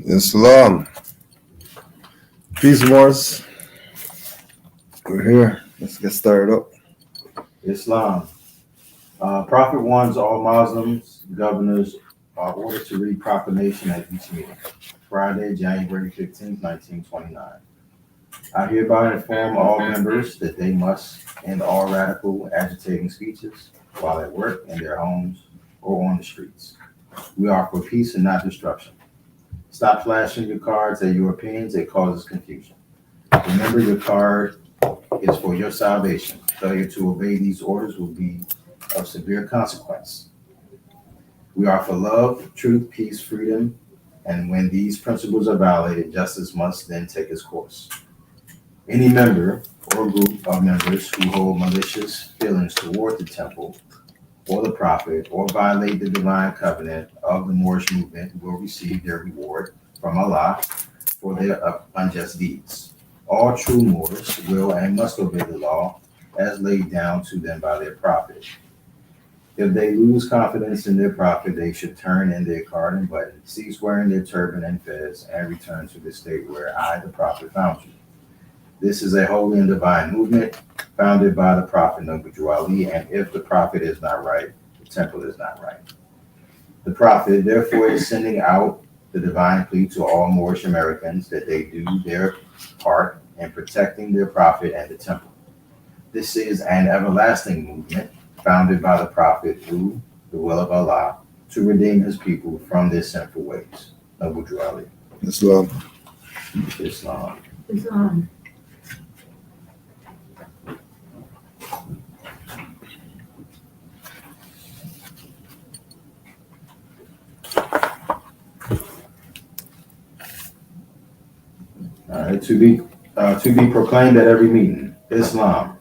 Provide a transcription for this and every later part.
Islam. Peace, Moors. We're here. Let's get started up. Islam. Prophet warns all Muslims, governors are ordered to read proclamation at each meeting. Friday, January 15, 1929. I hereby inform all members that they must end all radical, agitating speeches while at work, in their homes, or on the streets. We are for peace and not destruction. Stop flashing your cards at Europeans. It causes confusion. Remember, your card is for your salvation. Failure to obey these orders will be of severe consequence. We are for love, truth, peace, freedom, and when these principles are violated, justice must then take its course. Any member or group of members who hold malicious feelings toward the temple or the prophet or violate the divine covenant of the Moorish movement will receive their reward from Allah for their unjust deeds. All true Moors will and must obey the law as laid down to them by their prophet. If they lose confidence in their prophet, they should turn in their card and button, cease wearing their turban and fez, and return to the state where I, the prophet, found you. This is a holy and divine movement founded by the prophet Noble Ali, and if the prophet is not right, the temple is not right. The prophet, therefore, is sending out the divine plea to all Moorish Americans that they do their part in protecting their prophet and the temple. This is an everlasting movement founded by the prophet through the will of Allah to redeem his people from their sinful ways. Noble Ali. Islam. Islam. Islam. All right, to be proclaimed at every meeting. Islam.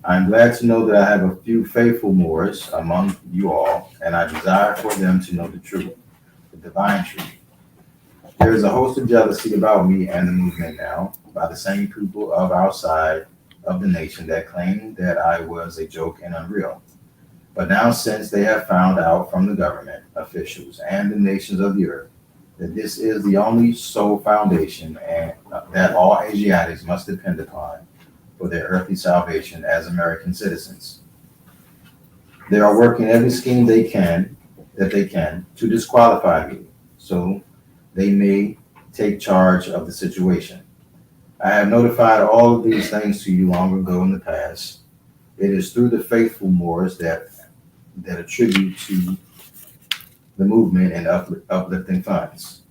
I'm glad to know that I have a few faithful Moors among you all, and I desire for them to know the truth, the divine truth. There is a host of jealousy about me and the movement now by the same people of our side of the nation that claimed that I was a joke and unreal. But now, since they have found out from the government officials and the nations of the earth that this is the only sole foundation and that all Asiatics must depend upon for their earthly salvation as American citizens, they are working every scheme they can to disqualify me, so they may take charge of the situation. I have notified all of these things to you long ago in the past. It is through the faithful Moors that attribute to the movement and uplifting funds.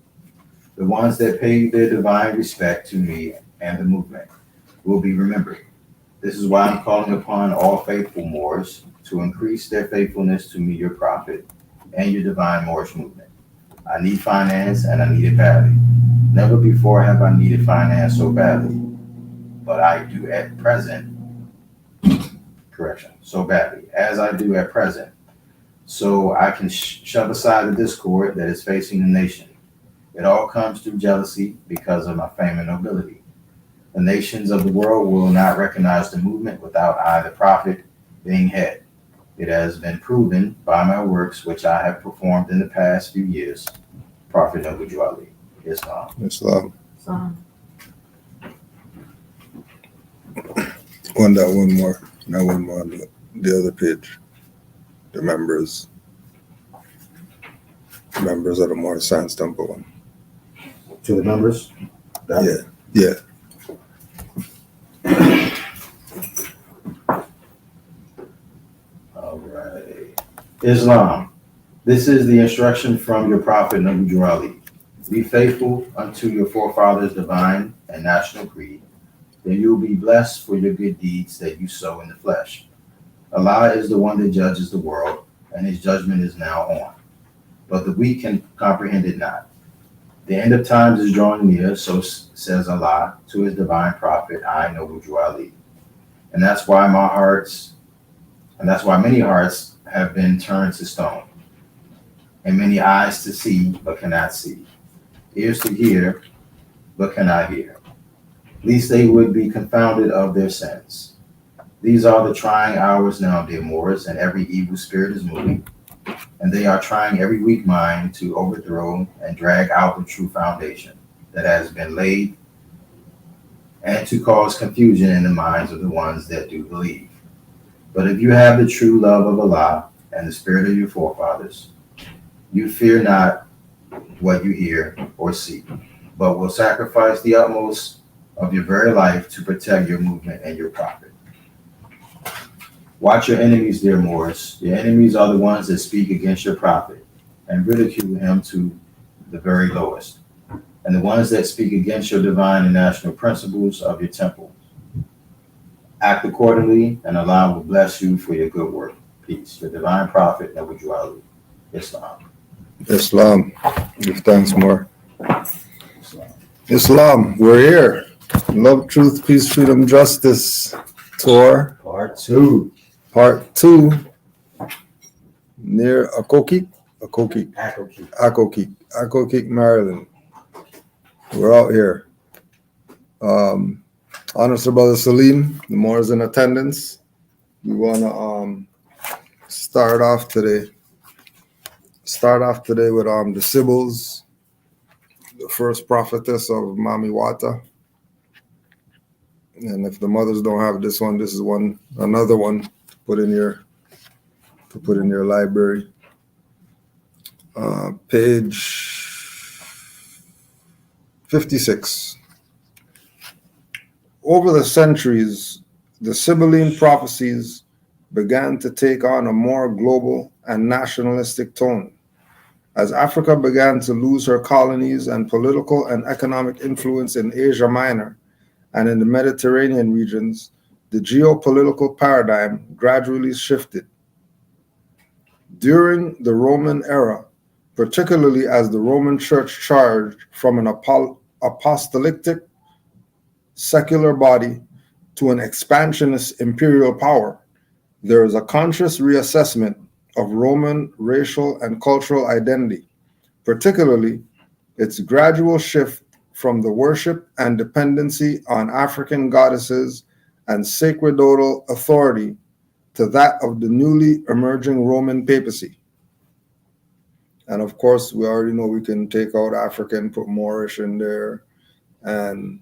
The ones that pay their divine respect to me and the movement will be remembered. This is why I'm calling upon all faithful Moors to increase their faithfulness to me, your prophet, and your divine Moorish movement. I need finance, and I need it badly. Never before have I needed finance so badly, but I do at present, so badly, as I do at present, so I can shove aside the discord that is facing the nation. It all comes through jealousy because of my fame and nobility. The nations of the world will not recognize the movement without I, the prophet, being head. It has been proven by my works, which I have performed in the past few years. Prophet Noble Ali. Islam. Islam. Islam. One more. Now one more on the other page. The members of the Moorish Science Temple one. To the members? Yeah. All right. Islam. This is the instruction from your prophet Noble Ali. Be faithful unto your forefathers' divine and national creed. Then you will be blessed for your good deeds that you sow in the flesh. Allah is the one that judges the world, and his judgment is now on. But the weak can comprehend it not. The end of times is drawing near, so says Allah to his divine prophet, I, Noble Ali. And that's why many hearts have been turned to stone, and many eyes to see, but cannot see, ears to hear, but cannot hear, lest they would be confounded of their sins. These are the trying hours now, dear Moors, and every evil spirit is moving. and they are trying every weak mind to overthrow and drag out the true foundation that has been laid, and to cause confusion in the minds of the ones that do believe. But if you have the true love of Allah and the spirit of your forefathers, you fear not what you hear or see, but will sacrifice the utmost of your very life to protect your movement and your profit. Watch your enemies, dear Moors. Your enemies are the ones that speak against your prophet and ridicule him to the very lowest, and the ones that speak against your divine and national principles of your temple. Act accordingly, and Allah will bless you for your good work. Peace. Your divine prophet, Nawaju Ali. Islam. Islam. Give thanks more. Islam. Islam, we're here. Love, truth, peace, freedom, justice. Tour. Part 2. Part 2. Near AccoKeek. AccoKeek. AccoKeek, Maryland. We're out here. Honors to Brother Salim. The Moors in attendance. We want to start off today with the Sibyls, the first prophetess of Mami Wata. And if the mothers don't have this one, this is another one to put in your library. Page 56. Over the centuries, the Sibylline prophecies began to take on a more global and nationalistic tone. As Africa began to lose her colonies and political and economic influence in Asia Minor and in the Mediterranean regions, the geopolitical paradigm gradually shifted. During the Roman era, particularly as the Roman Church charged from an apostolic secular body to an expansionist imperial power, there is a conscious reassessment of Roman racial and cultural identity, particularly its gradual shift from the worship and dependency on African goddesses and sacerdotal authority to that of the newly emerging Roman papacy. And of course, we already know we can take out African, put Moorish in there, and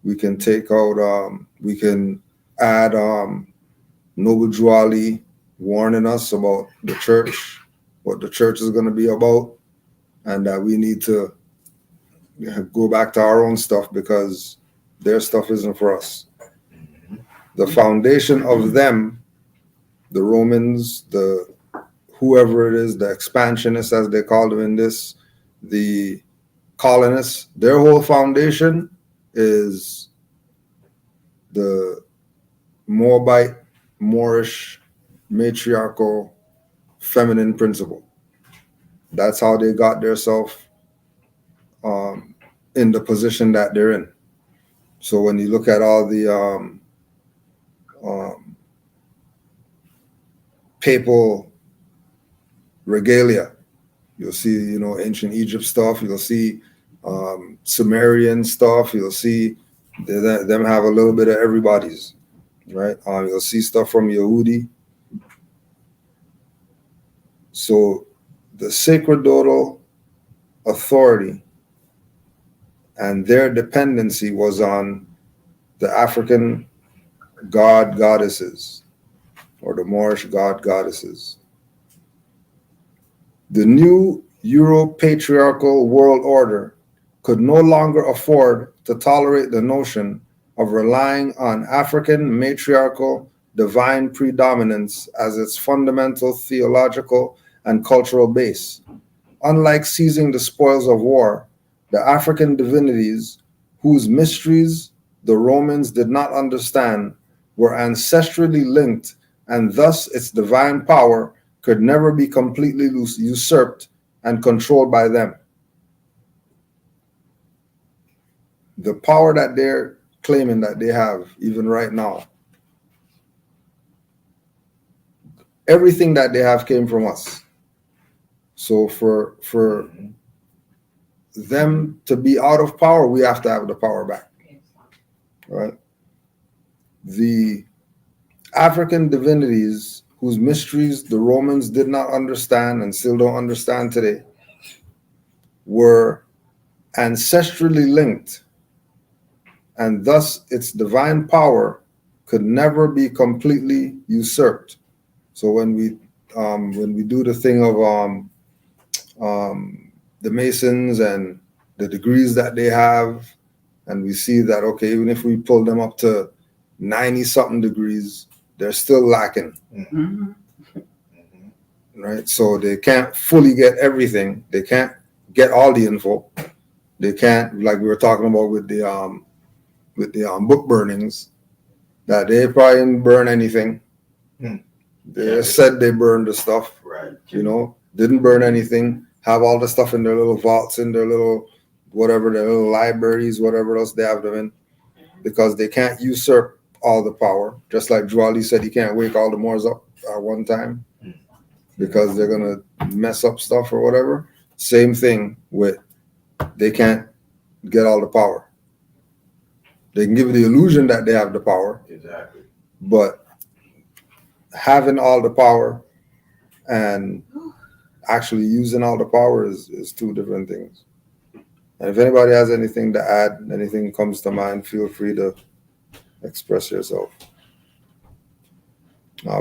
we can take out, we can add Noble Juali warning us about the church, what the church is going to be about, and that we need to go back to our own stuff because their stuff isn't for us. The foundation of them, the Romans, the whoever it is, the expansionists as they call them in this, the colonists, their whole foundation is the Moabite, Moorish, matriarchal, feminine principle. That's how they got themselves in the position that they're in. So when you look at all the papal regalia, you'll see, ancient Egypt stuff. You'll see Sumerian stuff. You'll see them have a little bit of everybody's, right? You'll see stuff from Yehudi. So the sacerdotal authority and their dependency was on the African goddesses, or the Moorish goddesses. The new Euro-patriarchal world order could no longer afford to tolerate the notion of relying on African matriarchal divine predominance as its fundamental theological and cultural base. Unlike seizing the spoils of war, the African divinities, whose mysteries the Romans did not understand, were ancestrally linked, and thus its divine power could never be completely usurped and controlled by them. The power that they're claiming that they have, even right now, everything that they have came from us. So for them to be out of power, we have to have the power back. Right? The African divinities whose mysteries the Romans did not understand and still don't understand today, were ancestrally linked, and thus its divine power could never be completely usurped. So when we do the thing of the Masons and the degrees that they have, and we see that, okay, even if we pull them up to 90 something degrees, they're still lacking. Mm-hmm. Right? So they can't fully get everything. They can't get all the info. They can't, like we were talking about with the book burnings, that they probably didn't burn anything. They said they burned the stuff, Right. Didn't burn anything, have all the stuff in their little vaults, in their little whatever, their little libraries, whatever else they have them in, because they can't usurp all the power. Just like Juali said, he can't wake all the Moors up at one time because they're going to mess up stuff or whatever. Same thing with, they can't get all the power. They can give the illusion that they have the power. Exactly. But having all the power and actually using all the power is two different things. And if anybody has anything to add, anything comes to mind, feel free to express yourself.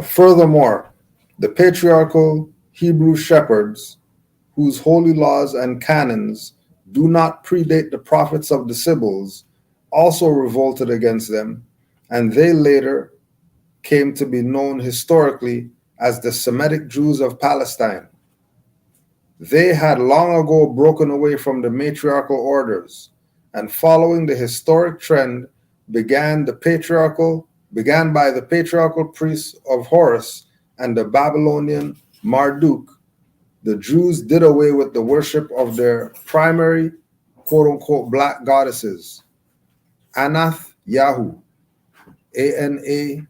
Furthermore, the patriarchal Hebrew shepherds, whose holy laws and canons do not predate the prophets of the Sibyls, also revolted against them, and they later came to be known historically as the Semitic Jews of Palestine. They had long ago broken away from the matriarchal orders, and following the historic trend began by the patriarchal priests of Horus and the Babylonian Marduk. The Jews did away with the worship of their primary quote-unquote black goddesses, Anath Yahu, Anathyahu,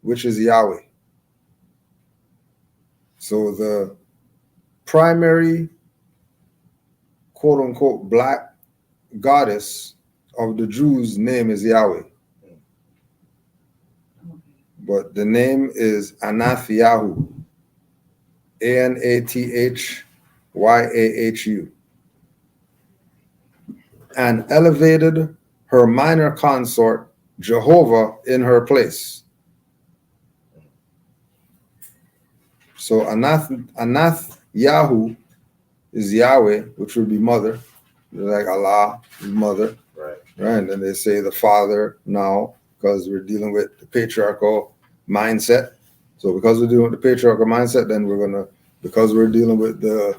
which is Yahweh. So the primary quote-unquote black goddess of the Jews' name is Yahweh. But the name is Anathyahu, Anathyahu, and elevated her minor consort, Jehovah, in her place. So Anathyahu is Yahweh, which would be mother, like Allah is mother. Right. And then they say the father now, because we're dealing with the patriarchal mindset. So because we're dealing with the patriarchal mindset, then because we're dealing with the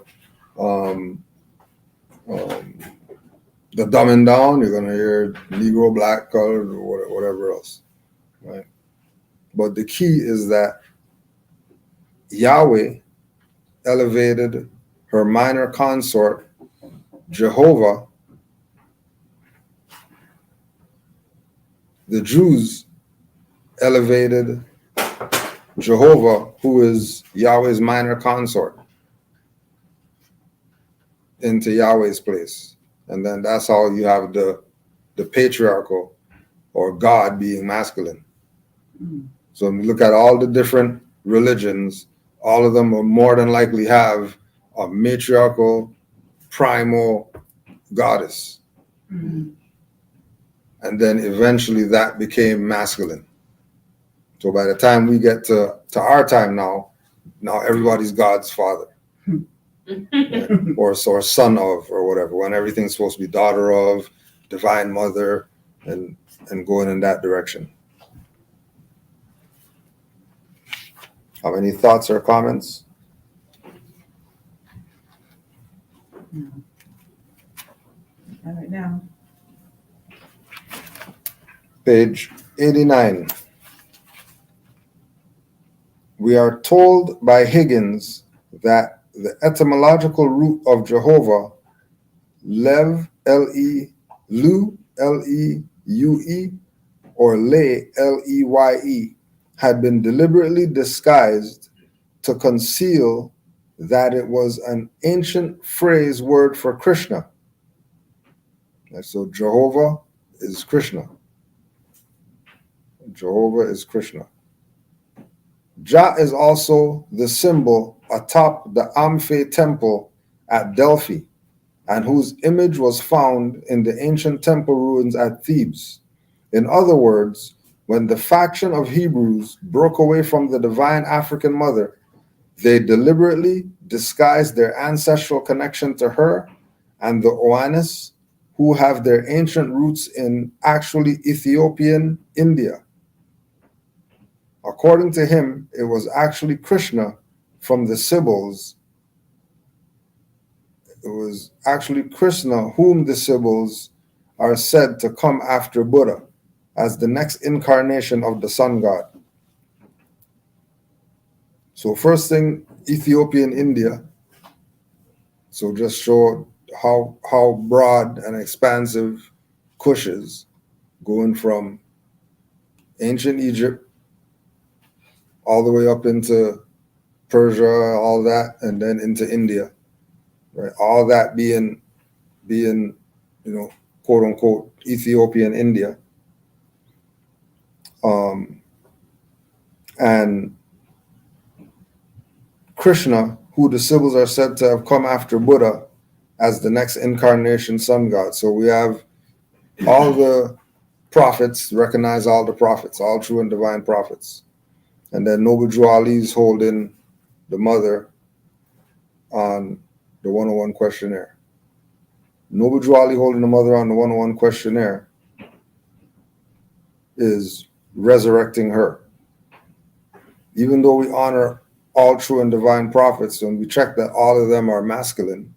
dumbing down, you're gonna hear Negro, black, colored, or whatever else, right? But the key is that Yahweh elevated her minor consort, Jehovah. The Jews elevated Jehovah, who is Yahweh's minor consort, into Yahweh's place. And then that's how you have the patriarchal, or God, being masculine. So when you look at all the different religions, all of them will more than likely have a matriarchal, primal goddess. And then eventually that became masculine. So by the time we get to our time now everybody's God's father. Right? or son of, or whatever, when everything's supposed to be daughter of, divine mother, and going in that direction. Have any thoughts or comments? All right now. Page 89. We are told by Higgins that the etymological root of Jehovah, Lev, Lu, Leue, or Le, Leye, had been deliberately disguised to conceal that it was an ancient phrase word for Krishna. And so Jehovah is Krishna. Jehovah is Krishna. Jah is also the symbol atop the Amphi temple at Delphi, and whose image was found in the ancient temple ruins at Thebes. In other words, when the faction of Hebrews broke away from the divine African mother, they deliberately disguised their ancestral connection to her and the Oannes, who have their ancient roots in actually Ethiopian India. According to him, it was actually Krishna from the Sibyls. It was actually Krishna whom the Sibyls are said to come after Buddha as the next incarnation of the sun god. So first thing, Ethiopian India. So just show how broad and expansive Kush is, going from ancient Egypt all the way up into Persia, all that, and then into India, right? All that being quote unquote Ethiopian India. And Krishna, who the Sibyls are said to have come after Buddha as the next incarnation sun god. So we have all the prophets, recognize all the prophets, all true and divine prophets. And then Noble Drew Ali's holding the mother on the 101 questionnaire. Noble Drew Ali holding the mother on the 101 questionnaire is resurrecting her. Even though we honor all true and divine prophets, and we check that all of them are masculine,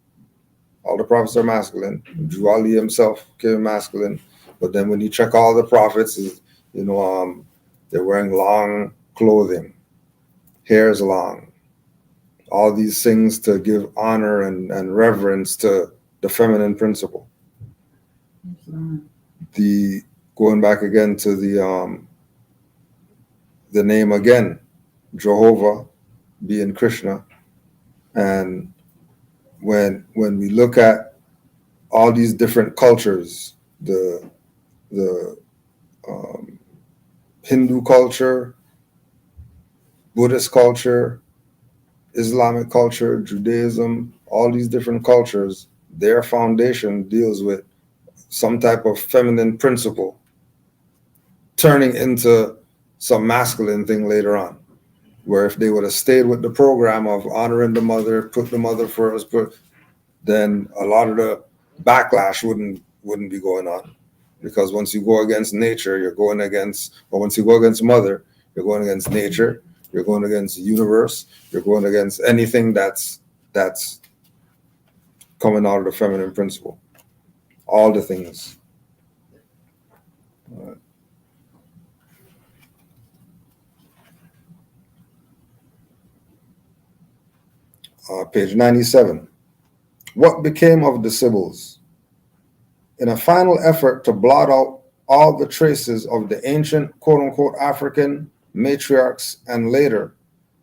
all the prophets are masculine. Drew Ali himself came masculine, but then when you check all the prophets, they're wearing long clothing, hair is long, all these things to give honor and reverence to the feminine principle. Going back again to the name again, Jehovah being Krishna, and when we look at all these different cultures, the Hindu culture, Buddhist culture, Islamic culture, Judaism, all these different cultures, their foundation deals with some type of feminine principle turning into some masculine thing later on, where if they would have stayed with the program of honoring the mother, put the mother first, then a lot of the backlash wouldn't be going on. Because once you go against nature, you're going against, or once you go against mother, you're going against nature, you're going against the universe, you're going against anything that's coming out of the feminine principle. All the things. All right. Page 97. What became of the Sibyls? In a final effort to blot out all the traces of the ancient quote-unquote African matriarchs and later,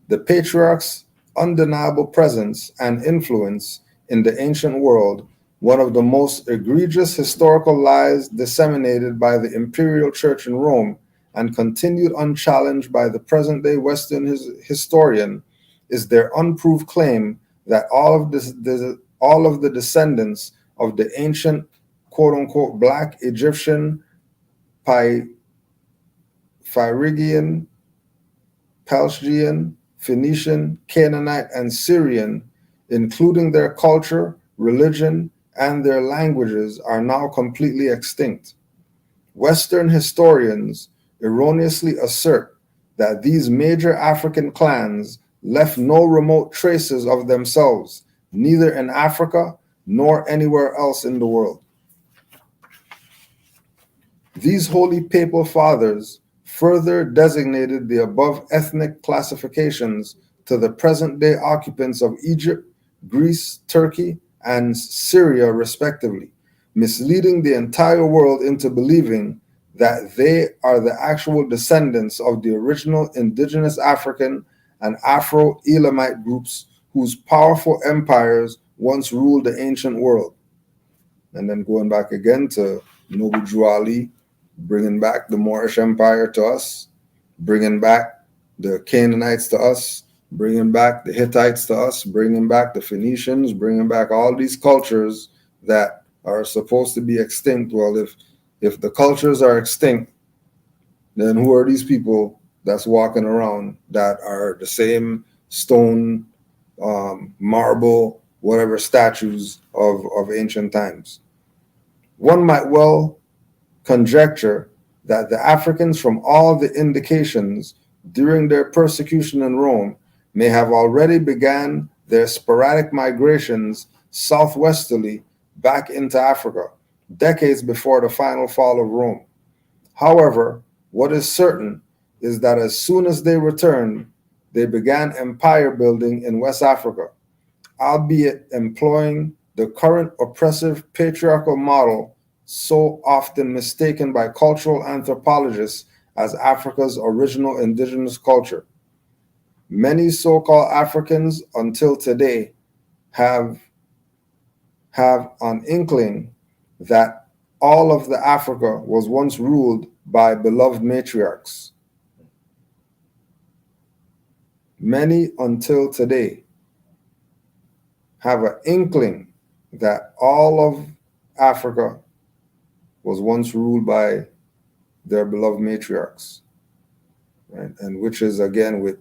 the patriarchs' undeniable presence and influence in the ancient world, one of the most egregious historical lies disseminated by the imperial church in Rome and continued unchallenged by the present-day Western historian, is their unproved claim that all of the descendants of the ancient quote-unquote Black Egyptian, Phrygian, Pelshgian, Phoenician, Canaanite, and Syrian, including their culture, religion, and their languages, are now completely extinct. Western historians erroneously assert that these major African clans left no remote traces of themselves, neither in Africa nor anywhere else in the world. These holy papal fathers further designated the above ethnic classifications to the present-day occupants of Egypt, Greece, Turkey, and Syria, respectively, misleading the entire world into believing that they are the actual descendants of the original indigenous African and Afro-Elamite groups whose powerful empires once ruled the ancient world. And then going back again to Noble Drew Ali bringing back the Moorish Empire to us, bringing back the Canaanites to us, bringing back the Hittites to us, bringing back the Phoenicians, bringing back all these cultures that are supposed to be extinct. Well, if the cultures are extinct, then who are these people that's walking around that are the same stone, marble, whatever statues of ancient times? One might well conjecture that the Africans, from all the indications during their persecution in Rome, may have already began their sporadic migrations southwesterly back into Africa, decades before the final fall of Rome. However, what is certain is that as soon as they returned, they began empire building in West Africa, albeit employing the current oppressive patriarchal model so often mistaken by cultural anthropologists as Africa's original indigenous culture. Many so-called Africans until today have an inkling that all of the Africa was once ruled by beloved matriarchs. Many until today have an inkling that all of Africa was once ruled by their beloved matriarchs, right? And which is, again, with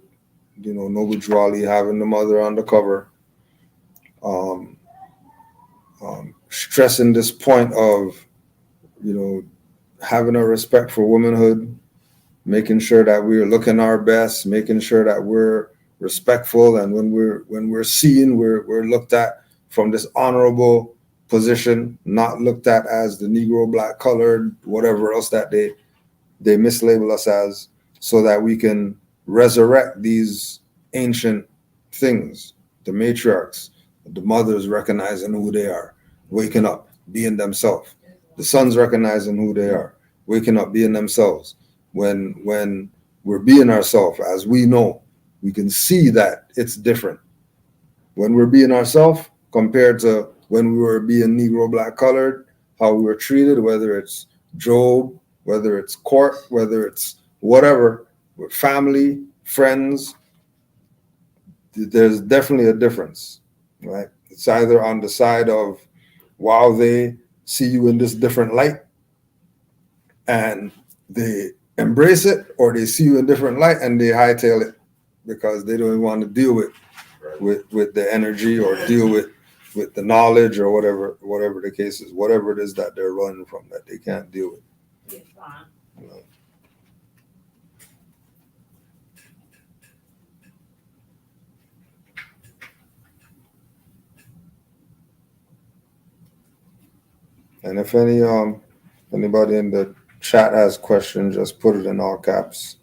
Noble Drew Ali having the mother on the cover, stressing this point of having a respect for womanhood, making sure that we're looking our best, making sure that we're respectful, and when we're seen, we're looked at from this honorable position, not looked at as the Negro, black, colored, whatever else that they mislabel us as, so that we can resurrect these ancient things, the matriarchs, the mothers recognizing who they are, waking up, being themselves, the sons recognizing who they are, waking up, being themselves. When we're being ourselves, as we know, we can see that it's different when we're being ourselves compared to when we were being Negro, black, colored, how we were treated, whether it's Job, whether it's court, whether it's whatever, with family, friends. There's definitely a difference, right? It's either on the side of, wow, they see you in this different light and they embrace it, or they see you in different light and they hightail it because they don't even want to deal with the energy, or deal with the knowledge, or whatever the case is, whatever it is that they're running from that they can't deal with. And if anybody in the chat has questions, just put it in all caps.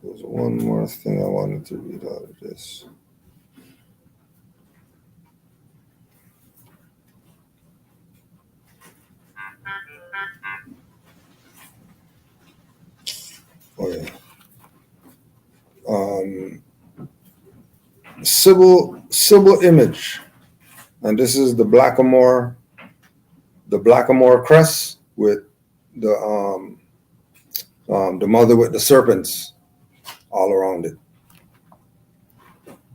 There's one more thing I wanted to read out of this. Oh yeah. Sybil image, and this is the Blackamoor crest with the mother with the serpents all around it.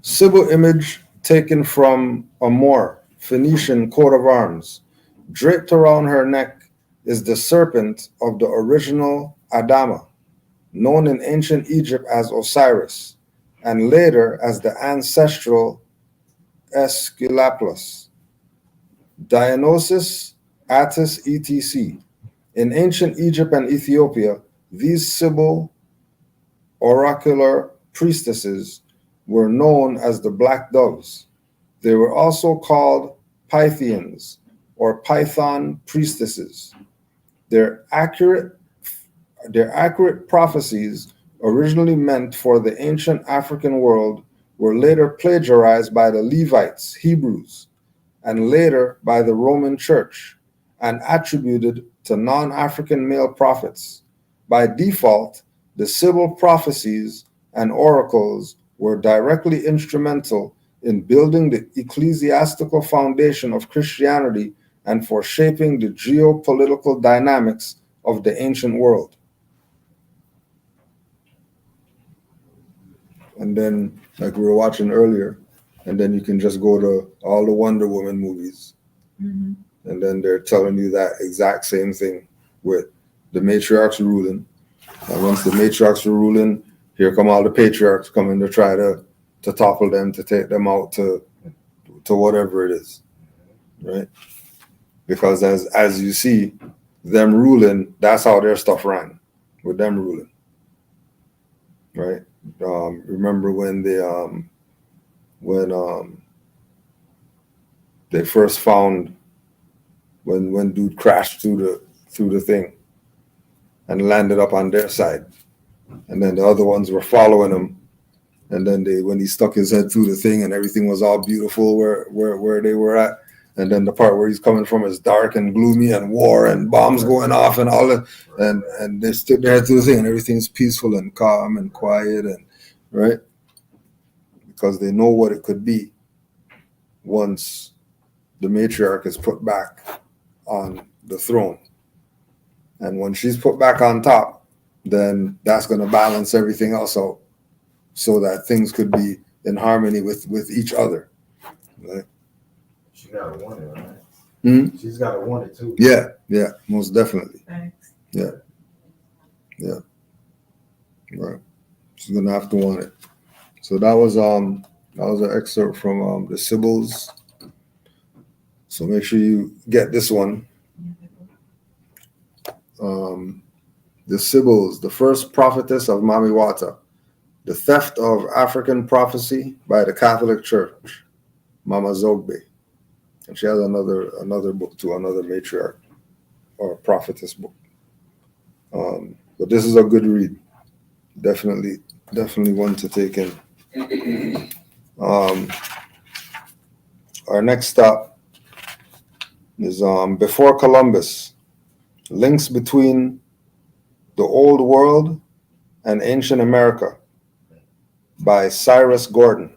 Sybil image taken from a Moor Phoenician coat of arms. Draped around her neck is the serpent of the original Adama, known in ancient Egypt as Osiris, and later as the ancestral Aesculapius, Dionysus, Attis, etc. In ancient Egypt and Ethiopia, these Sybil oracular priestesses were known as the Black Doves. They were also called Pythians or Python priestesses. Their accurate prophecies, originally meant for the ancient African world, were later plagiarized by the Levites, Hebrews, and later by the Roman Church, and attributed to non-African male prophets. By default, the Sybil prophecies and oracles were directly instrumental in building the ecclesiastical foundation of Christianity and for shaping the geopolitical dynamics of the ancient world. And then, like we were watching earlier, and then you can just go to all the Wonder Woman movies, Mm-hmm. and then they're telling you that exact same thing with the matriarchs ruling. And once the matriarchs are ruling, here come all the patriarchs coming to try to topple them, to take them out to whatever it is, right? Because as you see, them ruling, that's how their stuff ran, with them ruling, right? Remember when they first found, when dude crashed through the thing and landed up on their side, and then the other ones were following him, and then when he stuck his head through the thing and everything was all beautiful where they were at, and then the part where he's coming from is dark and gloomy and war and bombs going off and all that, and they stick their head through the thing and everything's peaceful and calm and quiet, and right, because they know what it could be once the matriarch is put back on the throne. And when she's put back on top, then that's going to balance everything else out so that things could be in harmony with each other. Right? She gotta want it, right? Mm-hmm. She's gotta want it too. Yeah, most definitely. Thanks. Yeah. Right. She's going to have to want it. So that was an excerpt from the Sibyls. So make sure you get this one. The Sibyls, the first prophetess of Mamiwata, the theft of African prophecy by the Catholic Church, Mama Zogbe. And she has another book too, another matriarch or prophetess book. But this is a good read. Definitely one to take in. Our next stop is Before Columbus, Links Between the Old World and Ancient America by Cyrus Gordon.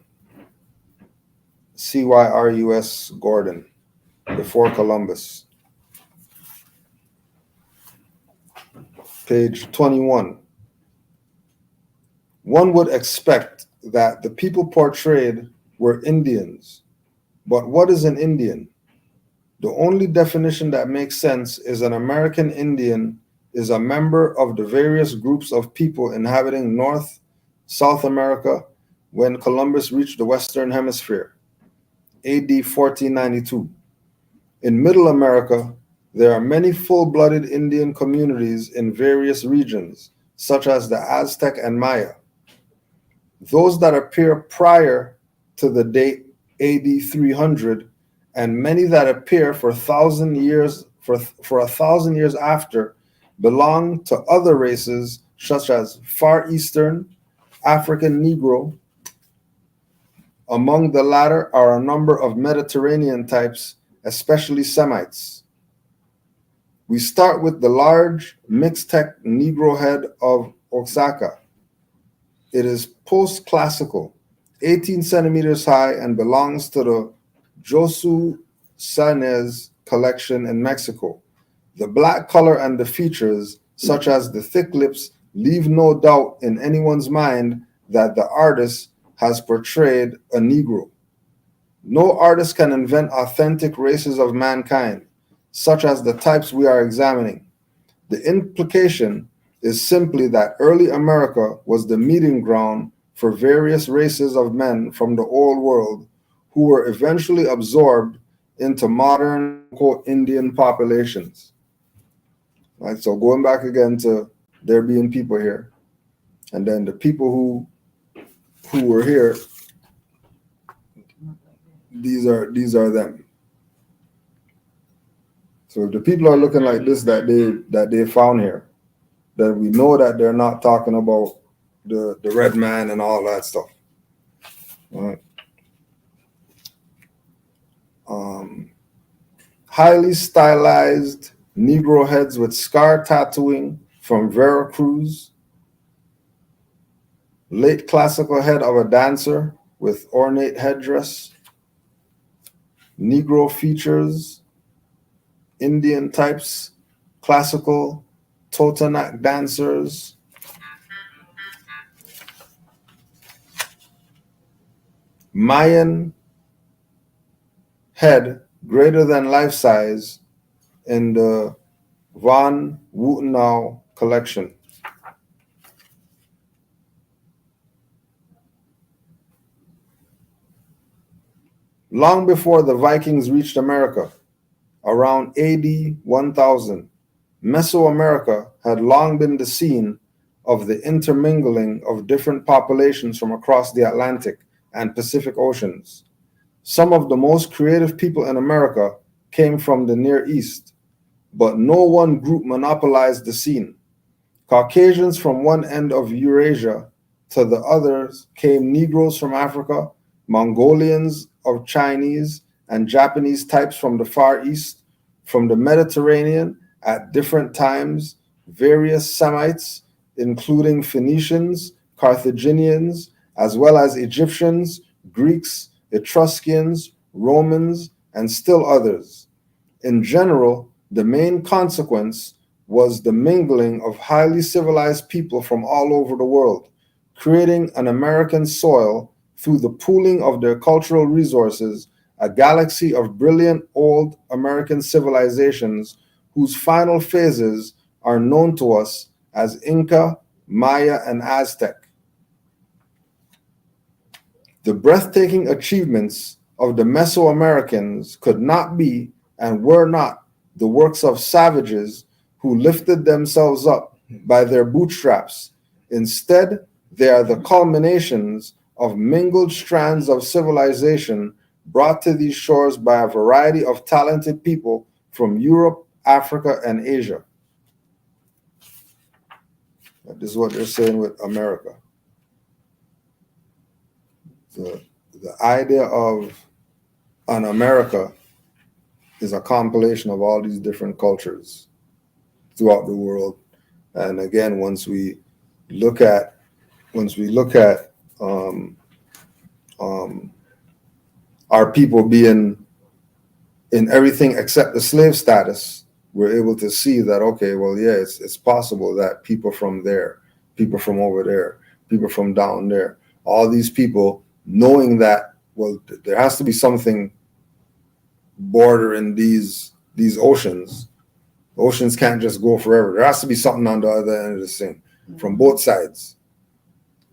Cyrus Gordon, Before Columbus. Page 21. One would expect that the people portrayed were Indians, but what is an Indian? The only definition that makes sense is an American Indian is a member of the various groups of people inhabiting North, South America when Columbus reached the Western Hemisphere, AD 1492. In Middle America, there are many full-blooded Indian communities in various regions, such as the Aztec and Maya. Those that appear prior to the date AD 300, and many that appear for 1,000 years after, belong to other races such as Far Eastern, African Negro. Among the latter are a number of Mediterranean types, especially Semites. We start with the large Mixtec Negro head of Oaxaca. It is post-classical, 18 centimeters high, and belongs to the Josu Sanez collection in Mexico. The black color and the features, such as the thick lips, leave no doubt in anyone's mind that the artist has portrayed a Negro. No artist can invent authentic races of mankind, such as the types we are examining. The implication is simply that early America was the meeting ground for various races of men from the old world who were eventually absorbed into modern, quote, Indian populations. Right, so going back again to there being people here, and then the people who were here, these are them. So if the people are looking like this that they found here, then we know that they're not talking about the red man and all that stuff. All right. Highly stylized Negro heads with scar tattooing from Veracruz. Late classical head of a dancer with ornate headdress. Negro features Indian types, classical Totonac dancers, Mayan head greater than life size in the Van Woutenau collection. Long before the Vikings reached America, around AD 1000, Mesoamerica had long been the scene of the intermingling of different populations from across the Atlantic and Pacific Oceans. Some of the most creative people in America came from the Near East, but no one group monopolized the scene. Caucasians from one end of Eurasia to the others came Negroes from Africa, Mongolians of Chinese and Japanese types from the Far East, from the Mediterranean at different times, various Semites, including Phoenicians, Carthaginians, as well as Egyptians, Greeks, Etruscans, Romans, and still others. In general, the main consequence was the mingling of highly civilized people from all over the world, creating an American soil through the pooling of their cultural resources, a galaxy of brilliant old American civilizations whose final phases are known to us as Inca, Maya, and Aztec. The breathtaking achievements of the Mesoamericans could not be and were not the works of savages who lifted themselves up by their bootstraps. Instead, they are the culminations of mingled strands of civilization brought to these shores by a variety of talented people from Europe, Africa, and Asia. This is what they're saying with America. The idea of an America is a compilation of all these different cultures throughout the world. And again, once we look at our people being in everything except the slave status, we're able to see that, okay, well, yeah, it's possible that people from there, people from over there, people from down there, all these people knowing that, well, there has to be something bordering these oceans. Oceans can't just go forever. There has to be something on the other end of this thing from both sides,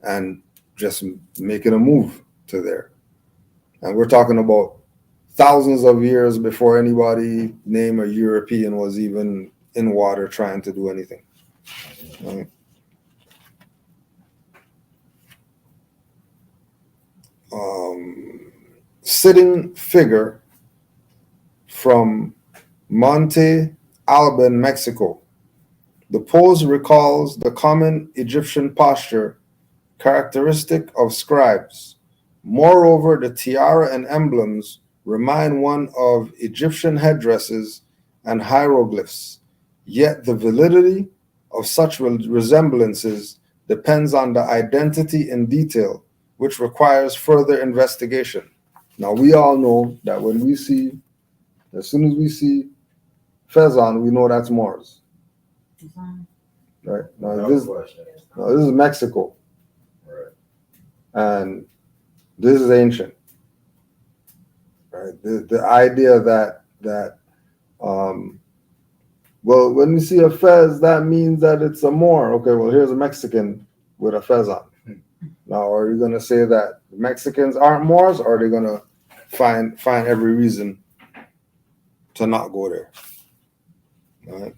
and just making a move to there. And we're talking about thousands of years before anybody named a European was even in water trying to do anything. Right? Sitting figure from Monte Alban, Mexico. The pose recalls the common Egyptian posture characteristic of scribes. Moreover, the tiara and emblems remind one of Egyptian headdresses and hieroglyphs. Yet the validity of such resemblances depends on the identity in detail, which requires further investigation. Now, we all know that as soon as we see Fezon, we know that's Moors. Right? Now, this is Mexico. Right. And this is ancient. Right? The idea that well, when you see a fez, that means that it's a Moor. Okay, well, here's a Mexican with a fez on. Now, are you going to say that Mexicans aren't Moors, or are they going to find every reason to not go there? All right.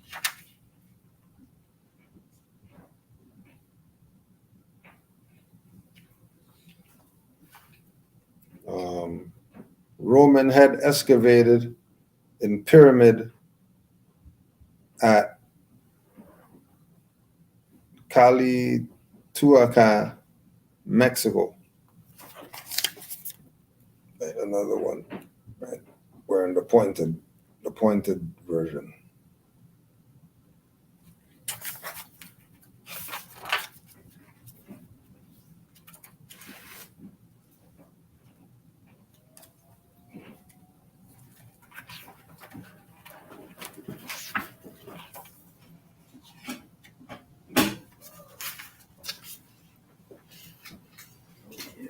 Roman head excavated in pyramid at Calituacan, Mexico. Right, another one. Right, we're in the pointed version.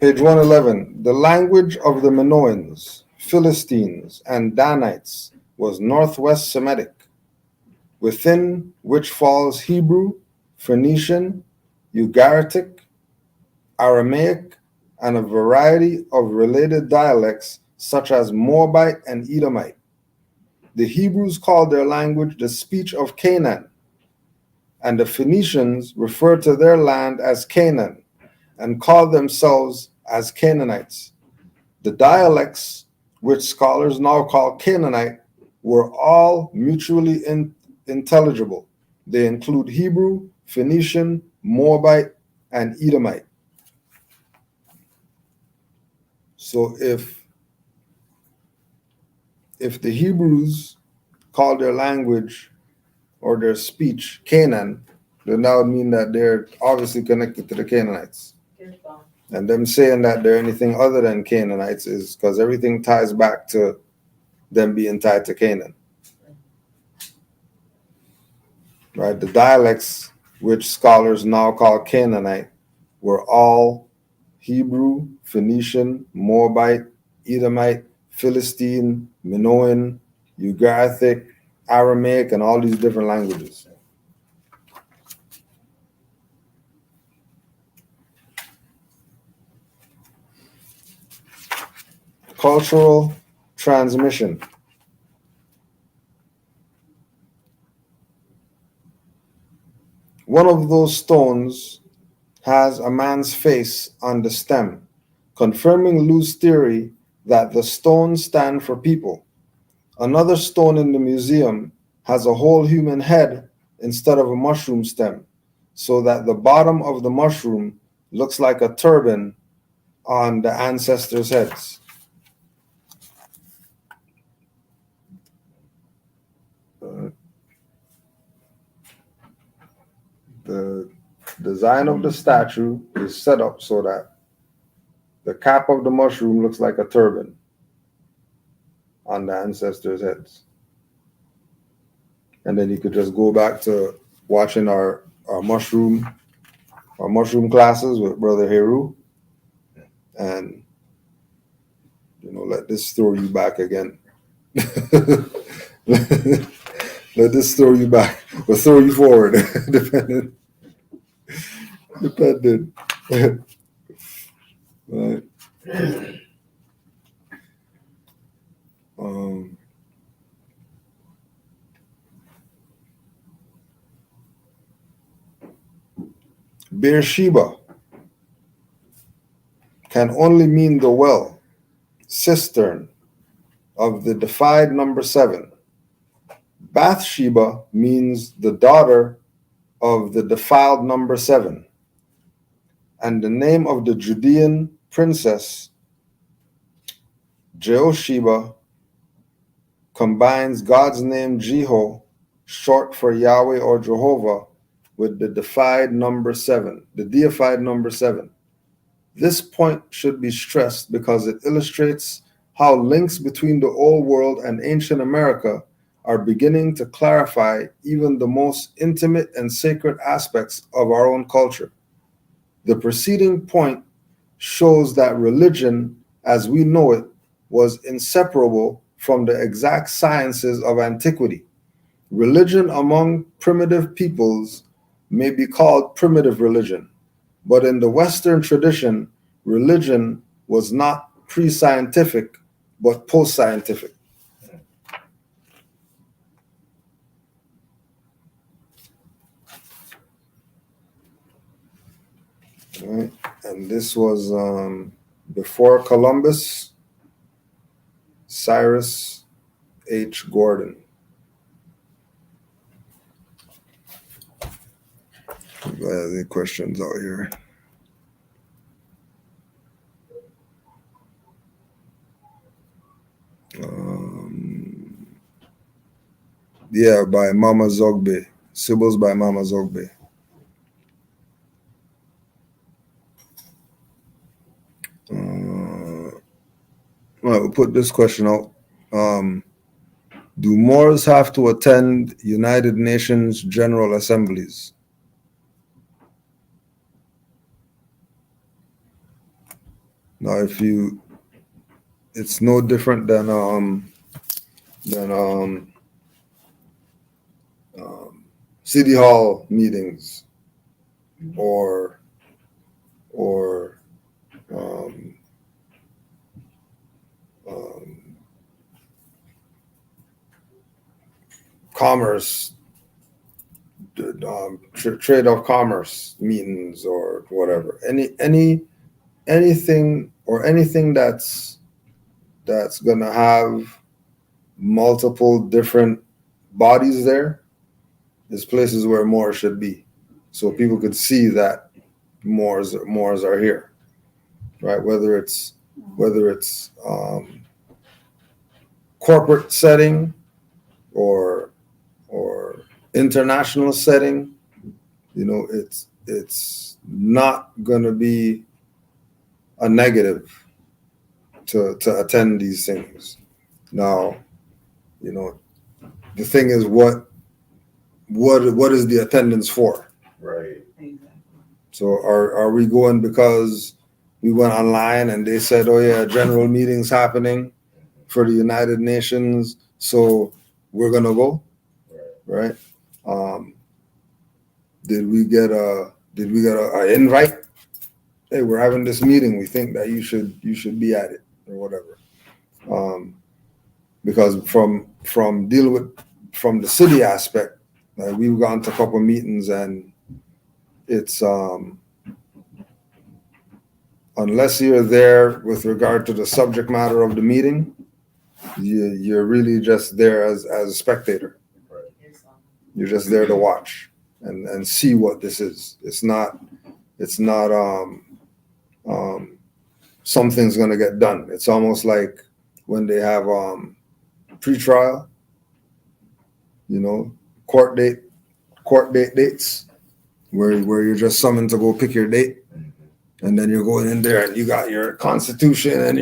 Page 111. The language of the Minoans, Philistines, and Danites was Northwest Semitic, within which falls Hebrew, Phoenician, Ugaritic, Aramaic, and a variety of related dialects such as Moabite and Edomite. The Hebrews called their language the speech of Canaan, and the Phoenicians referred to their land as Canaan and called themselves as Canaanites. The dialects, which scholars now call Canaanite, were all mutually intelligible. They include Hebrew, Phoenician, Moabite, and Edomite. So if the Hebrews call their language or their speech Canaan, then that would mean that they're obviously connected to the Canaanites. And them saying that they're anything other than Canaanites is because everything ties back to them being tied to Canaan. Right? The dialects, which scholars now call Canaanite, were all Hebrew, Phoenician, Moabite, Edomite, Philistine, Minoan, Ugaritic, Aramaic, and all these different languages. Cultural transmission. One of those stones has a man's face on the stem, confirming Lou's theory that the stones stand for people. Another stone in the museum has a whole human head instead of a mushroom stem, so that the bottom of the mushroom looks like a turban on the ancestors' heads. The design of the statue is set up so that the cap of the mushroom looks like a turban on the ancestors' heads. And then you could just go back to watching our mushroom classes with Brother Heru, and let this throw you back again. Let this throw you back or throw you forward, depending. Right. Beersheba can only mean the well, cistern of the defied number 7. Bathsheba means the daughter of the defiled number 7. And the name of the Judean princess, Jehosheba, combines God's name Jeho, short for Yahweh or Jehovah, with the deified number 7. This point should be stressed because it illustrates how links between the Old World and ancient America are beginning to clarify even the most intimate and sacred aspects of our own culture. The preceding point shows that religion, as we know it, was inseparable from the exact sciences of antiquity. Religion among primitive peoples may be called primitive religion, but in the Western tradition, religion was not pre-scientific, but post-scientific. Right. And this was before Columbus, Cyrus H. Gordon. Any questions out here? Yeah, by Mama Zogbe. Symbols by Mama Zogbe. We'll put this question out. Do Moors have to attend United Nations General Assemblies? Now, it's no different than city hall meetings or um, um, commerce, trade of commerce meetings or whatever. Anything that's gonna have multiple different bodies there is places where Moor should be, so people could see that Moors are here, right? Whether it's corporate setting or international setting, it's not gonna be a negative to attend these things. Now, the thing is, what is the attendance for? Right. Exactly. So are we going because we went online and they said, oh yeah, general meeting's happening for the United Nations, so we're gonna go, right? Did we get a invite? Hey, we're having this meeting. We think that you should be at it or whatever. Because from dealing with from the city aspect, we've gone to a couple of meetings and it's unless you're there with regard to the subject matter of the meeting, you're really just there as a spectator. You're just there to watch and see what this is. It's not something's gonna get done. It's almost like when they have pre-trial, court dates where you're just summoned to go pick your date, and then you're going in there and you got your constitution and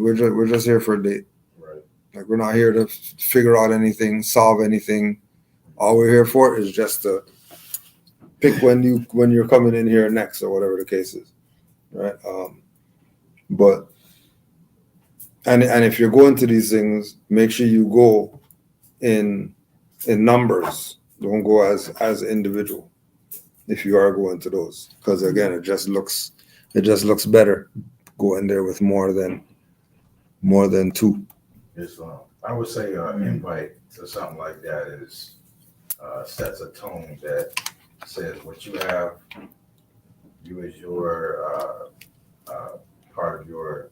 we're just here for a date. Right. Like, we're not here to figure out anything, solve anything. All we're here for is just to pick when you're coming in here next or whatever the case is, right? But if you're going to these things, make sure you go in numbers. Don't go as individual if you are going to those, because again, it just looks better going there with more than two. Islam. I would say invite to something like that is sets a tone that says what you have, you as your part of your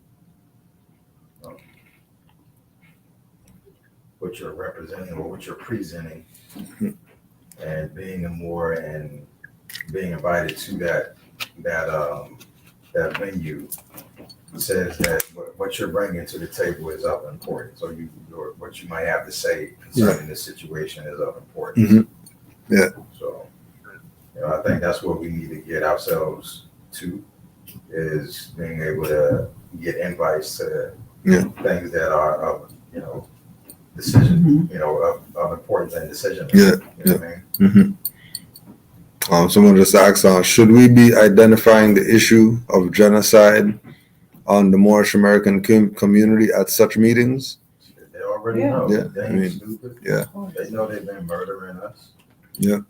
what you're representing or what you're presenting, and being a Moor and being invited to that venue says that what you're bringing to the table is of importance. So what you might have to say concerning this situation is of importance. Mm-hmm. Yeah. So, I think that's what we need to get ourselves to, is being able to get invites to things that are of, decision, of importance and decision. Yeah. What I mean? Mm-hmm. Someone just asked, should we be identifying the issue of genocide on the Moorish American community at such meetings? They already know. Yeah. They ain't stupid. Yeah. They know they've been murdering us. Yeah.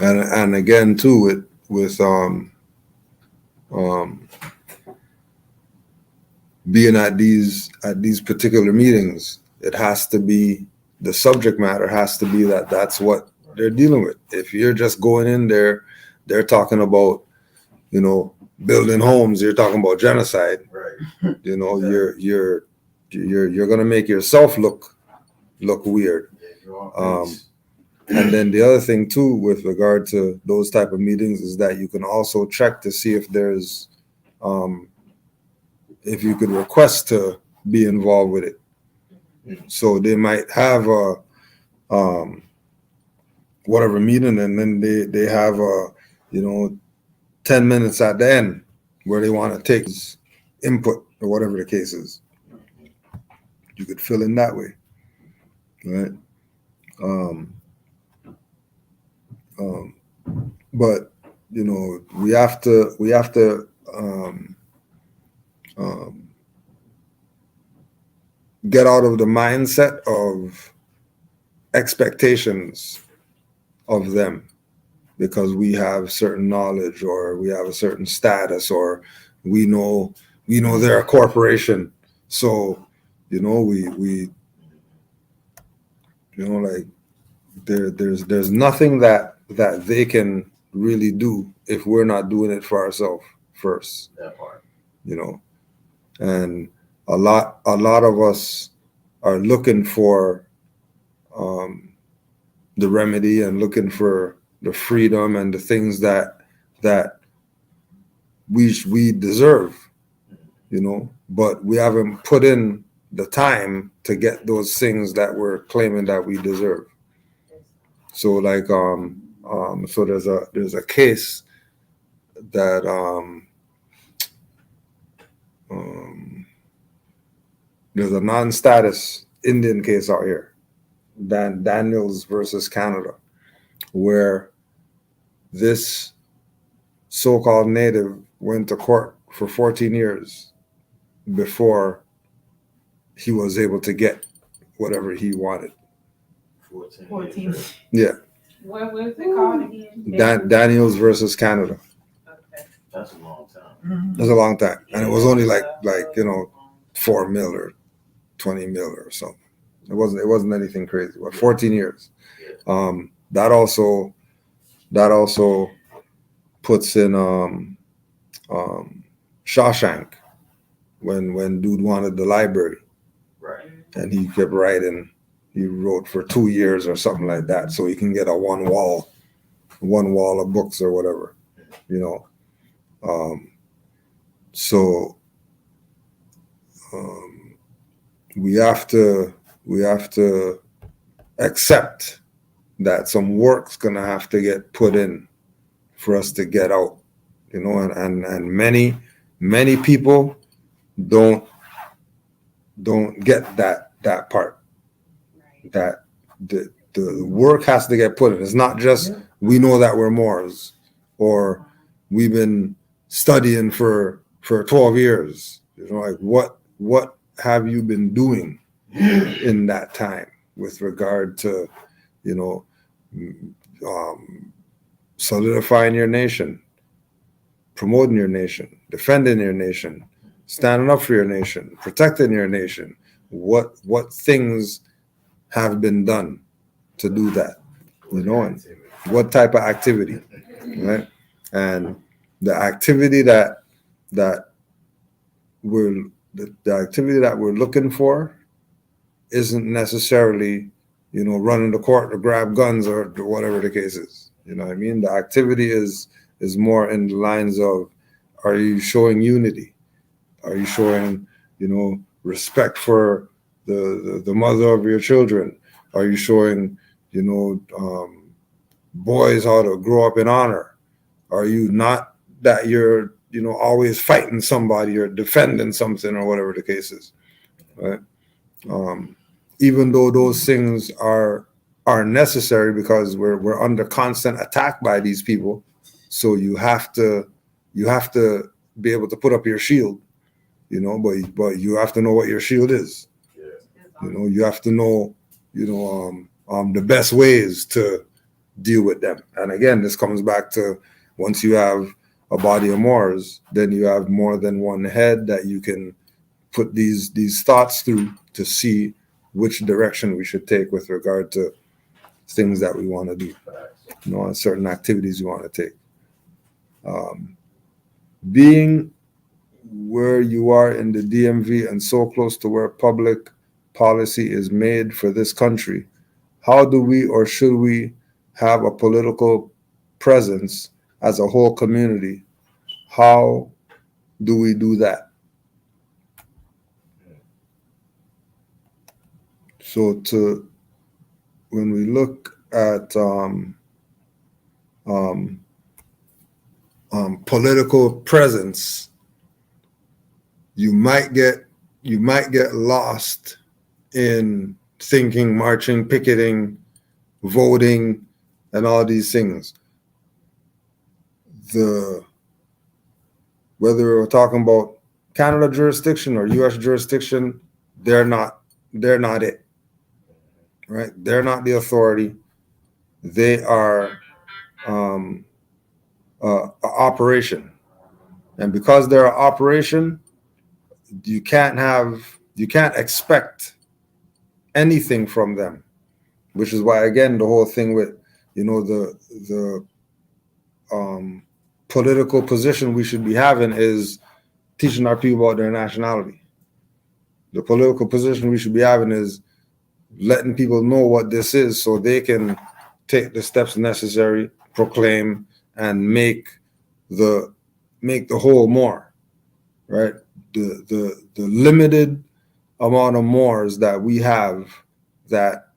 And again too, with being at these particular meetings, it has to be, the subject matter has to be that's what they're dealing with. If you're just going in there, they're talking about, building homes, you're talking about genocide. Right. Exactly. You're gonna make yourself look weird. And then the other thing too, with regard to those type of meetings, is that you can also check to see if there's if you could request to be involved with it. So they might have a whatever meeting, and then they have 10 minutes at the end where they want to take input or whatever the case is. You could fill in that way, right? But we have to get out of the mindset of expectations of them because we have certain knowledge or we have a certain status or we know they're a corporation. So, we like there's nothing that they can really do if we're not doing it for ourselves first. That part. And a lot of us are looking for the remedy and looking for the freedom and the things that we deserve, but we haven't put in the time to get those things that we're claiming that we deserve. So like so there's a case that there's a non-status Indian case out here, Daniels versus Canada, where this so-called native went to court for 14 years before he was able to get whatever he wanted. 14. Yeah. What was it called again? Daniels versus Canada. Okay. That's a long time. Mm-hmm. That's a long time. And it was only like 4 mil or 20 mil or something. It wasn't anything crazy. But 14 years. That also puts in Shawshank when dude wanted the library. Right. And he kept writing. He wrote for 2 years or something like that, so he can get a one wall of books or whatever, So we have to accept that some work's gonna have to get put in for us to get out, and many people don't get that part. That the work has to get put in. It's not just we know that we're Moors or we've been studying for 12 years. Like what have you been doing in that time with regard to solidifying your nation, promoting your nation, defending your nation, standing up for your nation, protecting your nation? What things have been done to do that, and what type of activity, right? And the activity that we're looking for isn't necessarily, running the court to grab guns or whatever the case is. You know what I mean? The activity is more in the lines of, are you showing unity? Are you showing, respect for the mother of your children? Are you showing, boys how to grow up in honor? Are you not that you're, always fighting somebody or defending something or whatever the case is, right? Even though those things are necessary because we're under constant attack by these people, so you have to be able to put up your shield, but you have to know what your shield is. You have to know, the best ways to deal with them. And again, this comes back to, once you have a body of Moors, then you have more than one head that you can put these thoughts through to see which direction we should take with regard to things that we want to do, and certain activities we want to take. Being where you are in the DMV and so close to where public policy is made for this country, how do we or should we have a political presence as a whole community? How do we do that? So when we look at political presence, you might get lost in thinking, marching, picketing, voting, and all these things. whether we're talking about Canada jurisdiction or U.S. jurisdiction, they're not it, right? They're not the authority. They are an operation, and because they're an operation, you can't expect anything from them, which is why, again, the whole thing with the political position we should be having is teaching our people about their nationality. The political position we should be having is letting people know what this is so they can take the steps necessary, proclaim, and make the whole more, right? The limited amount of Moors that we have that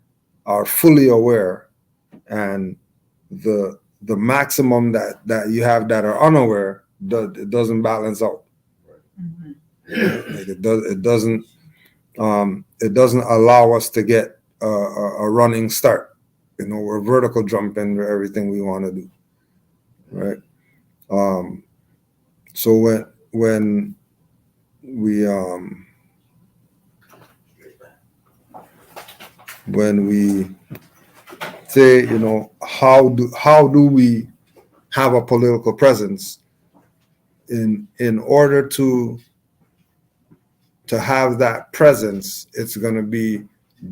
are fully aware, and the maximum that you have that are unaware, it doesn't balance out. Mhm. Like it doesn't allow us to get a running start. We're vertical jumping to everything we want to do, right? So when we say, how do we have a political presence, in order to have that presence, it's going to be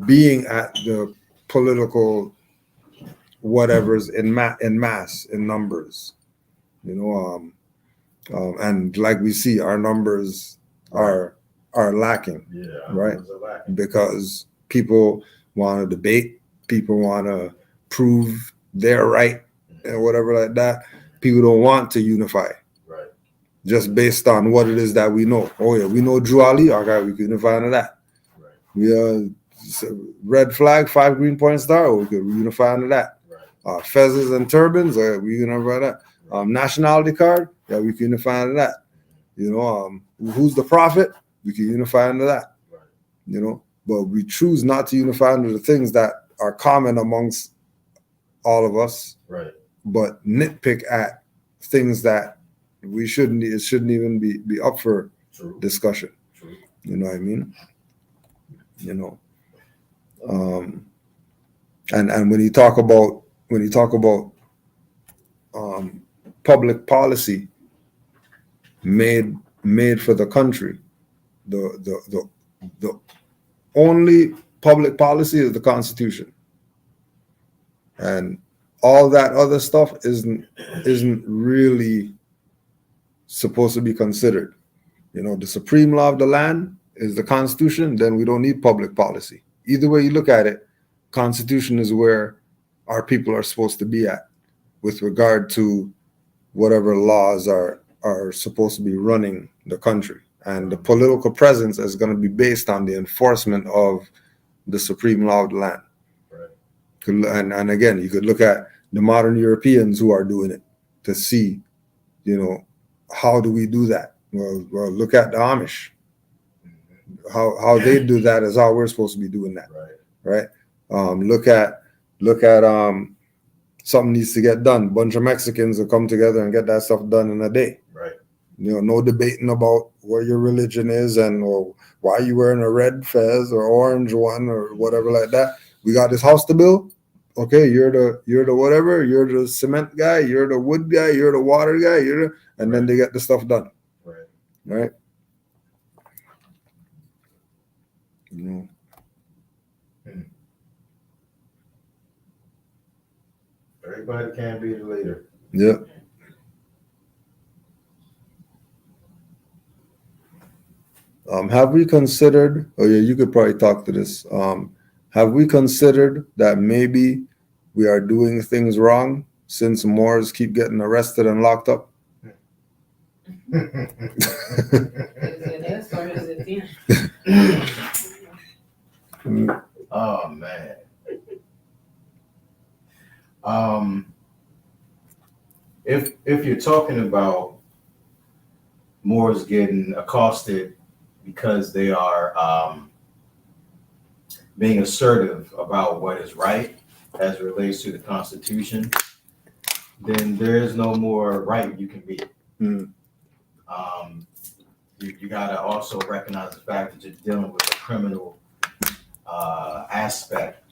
being at the political whatever's in mass, in numbers, and like we see, our numbers are lacking, right? Because people want to debate, people want to prove they're right, and whatever like that. People don't want to unify, Right. just based on what it is that we know. Oh yeah, we know Drew Ali. Okay, we can unify on that. Right. We red flag, 5 green point star. Oh, we could unify on that. Right. Feathers and turbans. We unify on that. Nationality card. Yeah, we can unify on that. Who's the prophet? We can unify under that. Right. But we choose not to unify under the things that are common amongst all of us. Right. But nitpick at things that it shouldn't even be up for True. discussion. True. You know what I mean? And when you talk about public policy made for the country, the only public policy is the Constitution, and all that other stuff isn't really supposed to be considered. The supreme law of the land is the Constitution. Then we don't need public policy. Either way you look at it, Constitution is where our people are supposed to be at with regard to whatever laws are supposed to be running the country. And the political presence is going to be based on the enforcement of the supreme law of the land. Right. And again, you could look at the modern Europeans who are doing it to see, how do we do that? Well, look at the Amish. How they do that is how we're supposed to be doing that. Right. Look at something needs to get done. A bunch of Mexicans will come together and get that stuff done in a day. Right. No debating about what your religion is or why you wearing a red fez or orange one or whatever like that. We got this house to build. Okay, you're the whatever. You're the cement guy. You're the wood guy. You're the water guy. And then they get the stuff done. Right. Everybody can't be the leader. Yeah. Have we considered? Oh yeah, you could probably talk to this. Have we considered that maybe we are doing things wrong since Moors keep getting arrested and locked up? Is it us or is it them? Oh man. If you're talking about Moors getting accosted because they are being assertive about what is right as it relates to the Constitution, then there is no more right you can be. Mm. You got to also recognize the fact that you're dealing with a criminal aspect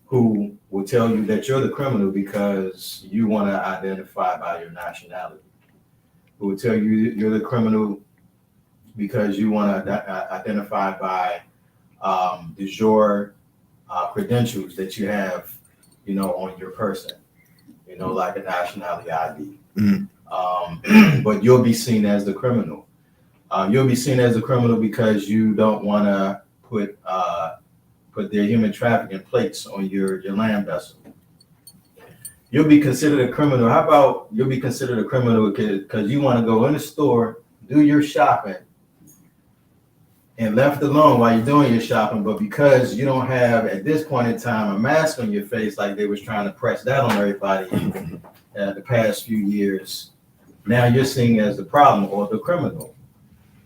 who will tell you that you're the criminal because you want to identify by your nationality. Who will tell you you're the criminal because you want to identify by de jure credentials that you have, on your person, like a nationality ID. Mm. But you'll be seen as the criminal. You'll be seen as a criminal because you don't want to put their human trafficking plates on your land vessel. You'll be considered a criminal. How about you'll be considered a criminal because you want to go in the store, do your shopping, and left alone while you're doing your shopping, but because you don't have, at this point in time, a mask on your face like they was trying to press that on everybody the past few years, now you're seen as the problem or the criminal.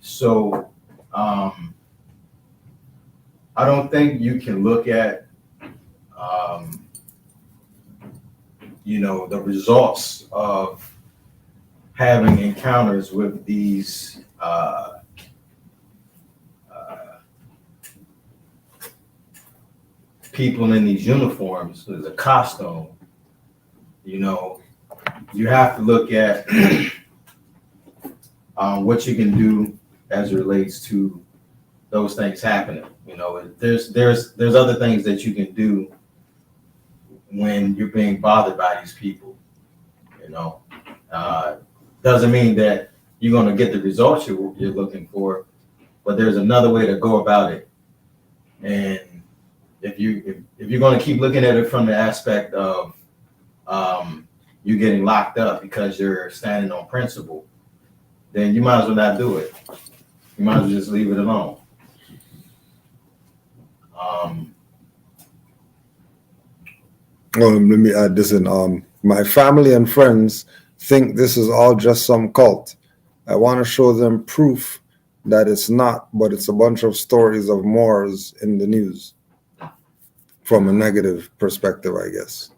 So I don't think you can look at the results of having encounters with these people in these uniforms as a costume. You have to look at what you can do as it relates to those things happening. There's other things that you can do when you're being bothered by these people. Doesn't mean that you're going to get the results you're looking for, but there's another way to go about it. And if you're going to keep looking at it from the aspect of you getting locked up because you're standing on principle, then you might as well not do it. You might as well just leave it alone. Well, let me add this in. My family and friends think this is all just some cult. I want to show them proof that it's not, but it's a bunch of stories of Moors in the news from a negative perspective, I guess.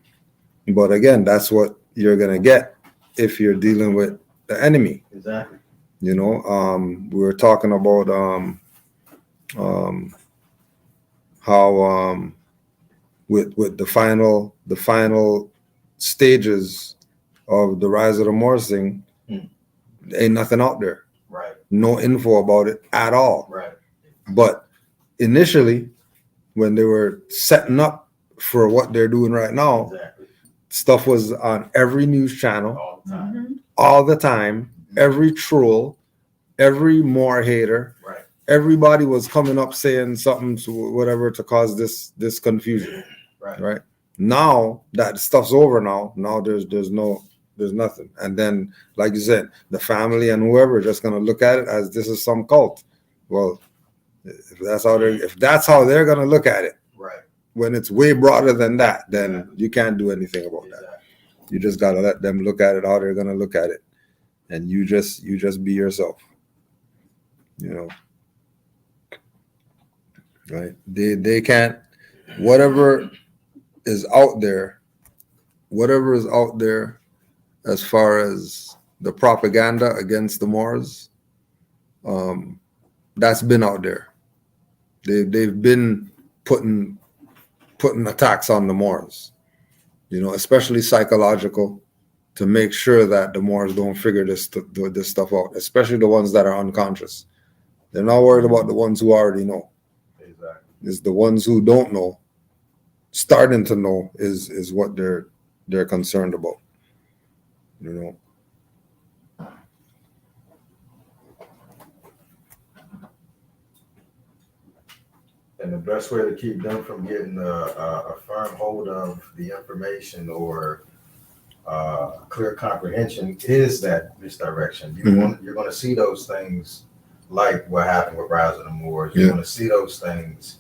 But again, that's what you're going to get if you're dealing with the enemy. Exactly. We were talking about how with the final stages of the rise of the Moors thing, ain't nothing out there. Right. No info about it at all. Right. But initially, when they were setting up for what they're doing right now, Exactly. stuff was on every news channel All the time. all the time. Every troll, every Moor hater, Right. everybody was coming up saying something to whatever to cause this confusion. Right. Now that stuff's over, now there's nothing. And then, like you said, the family and whoever are just gonna look at it as this is some cult. Well, if that's how they're gonna look at it, right, when it's way broader than that, then you can't do anything about that. You just gotta let them look at it how they're gonna look at it, and you just be yourself. Right? They can't. Whatever is out there as far as the propaganda against the Moors, that's been out there. They've been putting attacks on the Moors, especially psychological, to make sure that the Moors don't figure this stuff out, especially the ones that are unconscious. They're not worried about the ones who already know. Exactly. It's the ones who don't know, starting to know is what they're concerned about. And the best way to keep them from getting a firm hold of the information or clear comprehension is that misdirection. You're going to see those things like what happened with Rise of the Moors. You're going to see those things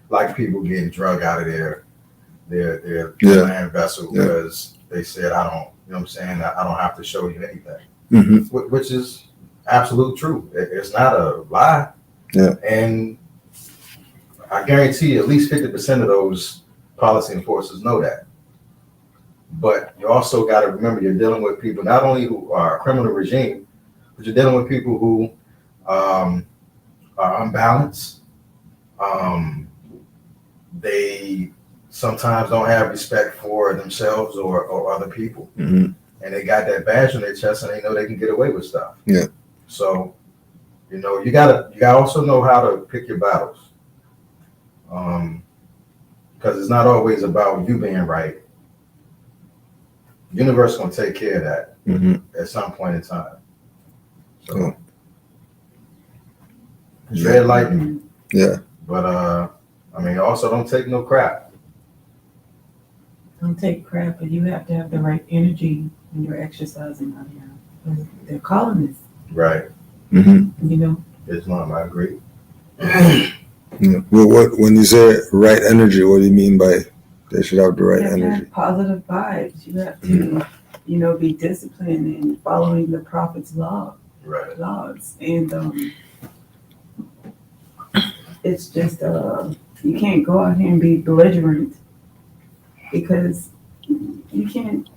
like people getting drug out of their land vessel because they said, I don't have to show you anything, which is absolute truth. It's not a lie. Yeah. And I guarantee at least 50% of those policy enforcers know that. But you also got to remember you're dealing with people not only who are a criminal regime, but you're dealing with people who are unbalanced. They sometimes don't have respect for themselves or other people. Mm-hmm. And they got that badge on their chest and they know they can get away with stuff. Yeah. So, you know, you gotta also know how to pick your battles. Because it's not always about you being right. The universe is gonna take care of that at some point in time. So tread lightly. Yeah. But I mean, also don't take no crap. Don't take crap, but you have to have the right energy when you're exercising out here. They're calling us, Right. Mm-hmm. you know. Islam, I agree. Yeah. Well, when you say right energy, what do you mean by they should have the right You have to energy? have positive vibes. You have to, you know, be disciplined and following the Prophet's laws. And it's just you can't go out here and be belligerent because you can't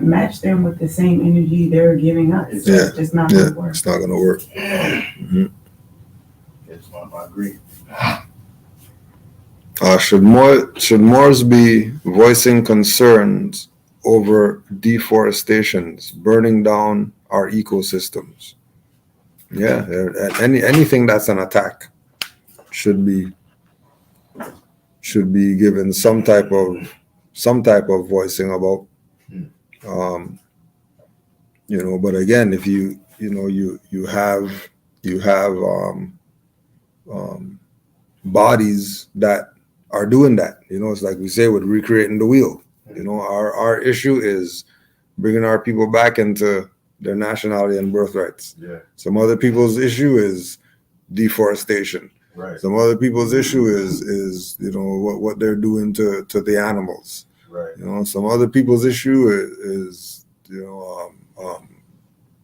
match them with the same energy they're giving us. So it's just not gonna work. It's not gonna work. Mm-hmm. Islam, I agree. Should Moors be voicing concerns over deforestations, burning down our ecosystems? Yeah, anything that's an attack should be given some type of voicing about. You know, but again, if you have bodies that are doing that, you know, it's like we say with recreating the wheel. You know, our issue is bringing our people back into their nationality and birthrights. Yeah. Some other people's issue is deforestation. Right. Some other people's issue is you know what they're doing to the animals. Right. You know, some other people's issue is you know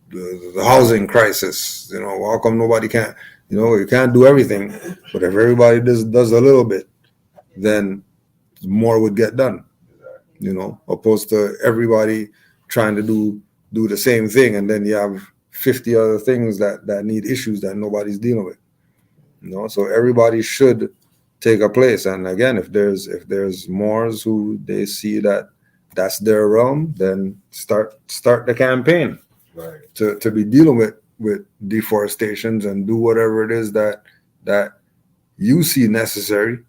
the housing crisis. You know, how come nobody can't? You know, you can't do everything, but if everybody does a little bit, then more would get done. You know, opposed to everybody trying to do the same thing, and then you have 50 other things that need issues that nobody's dealing with. You know, so everybody should take a place. And again, if there's Moors who they see that that's their realm, then start the campaign. Right. To be dealing with deforestations and do whatever it is that you see necessary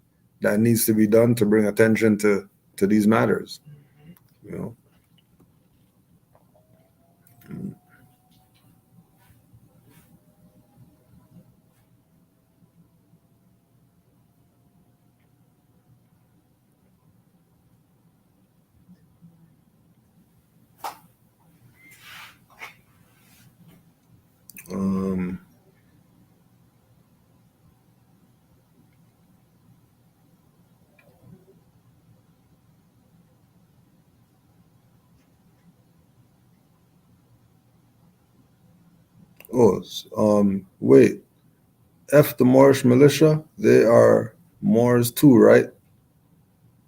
that needs to be done to bring attention to these matters. You know. Wait. F the Moorish militia, they are Moors too, right?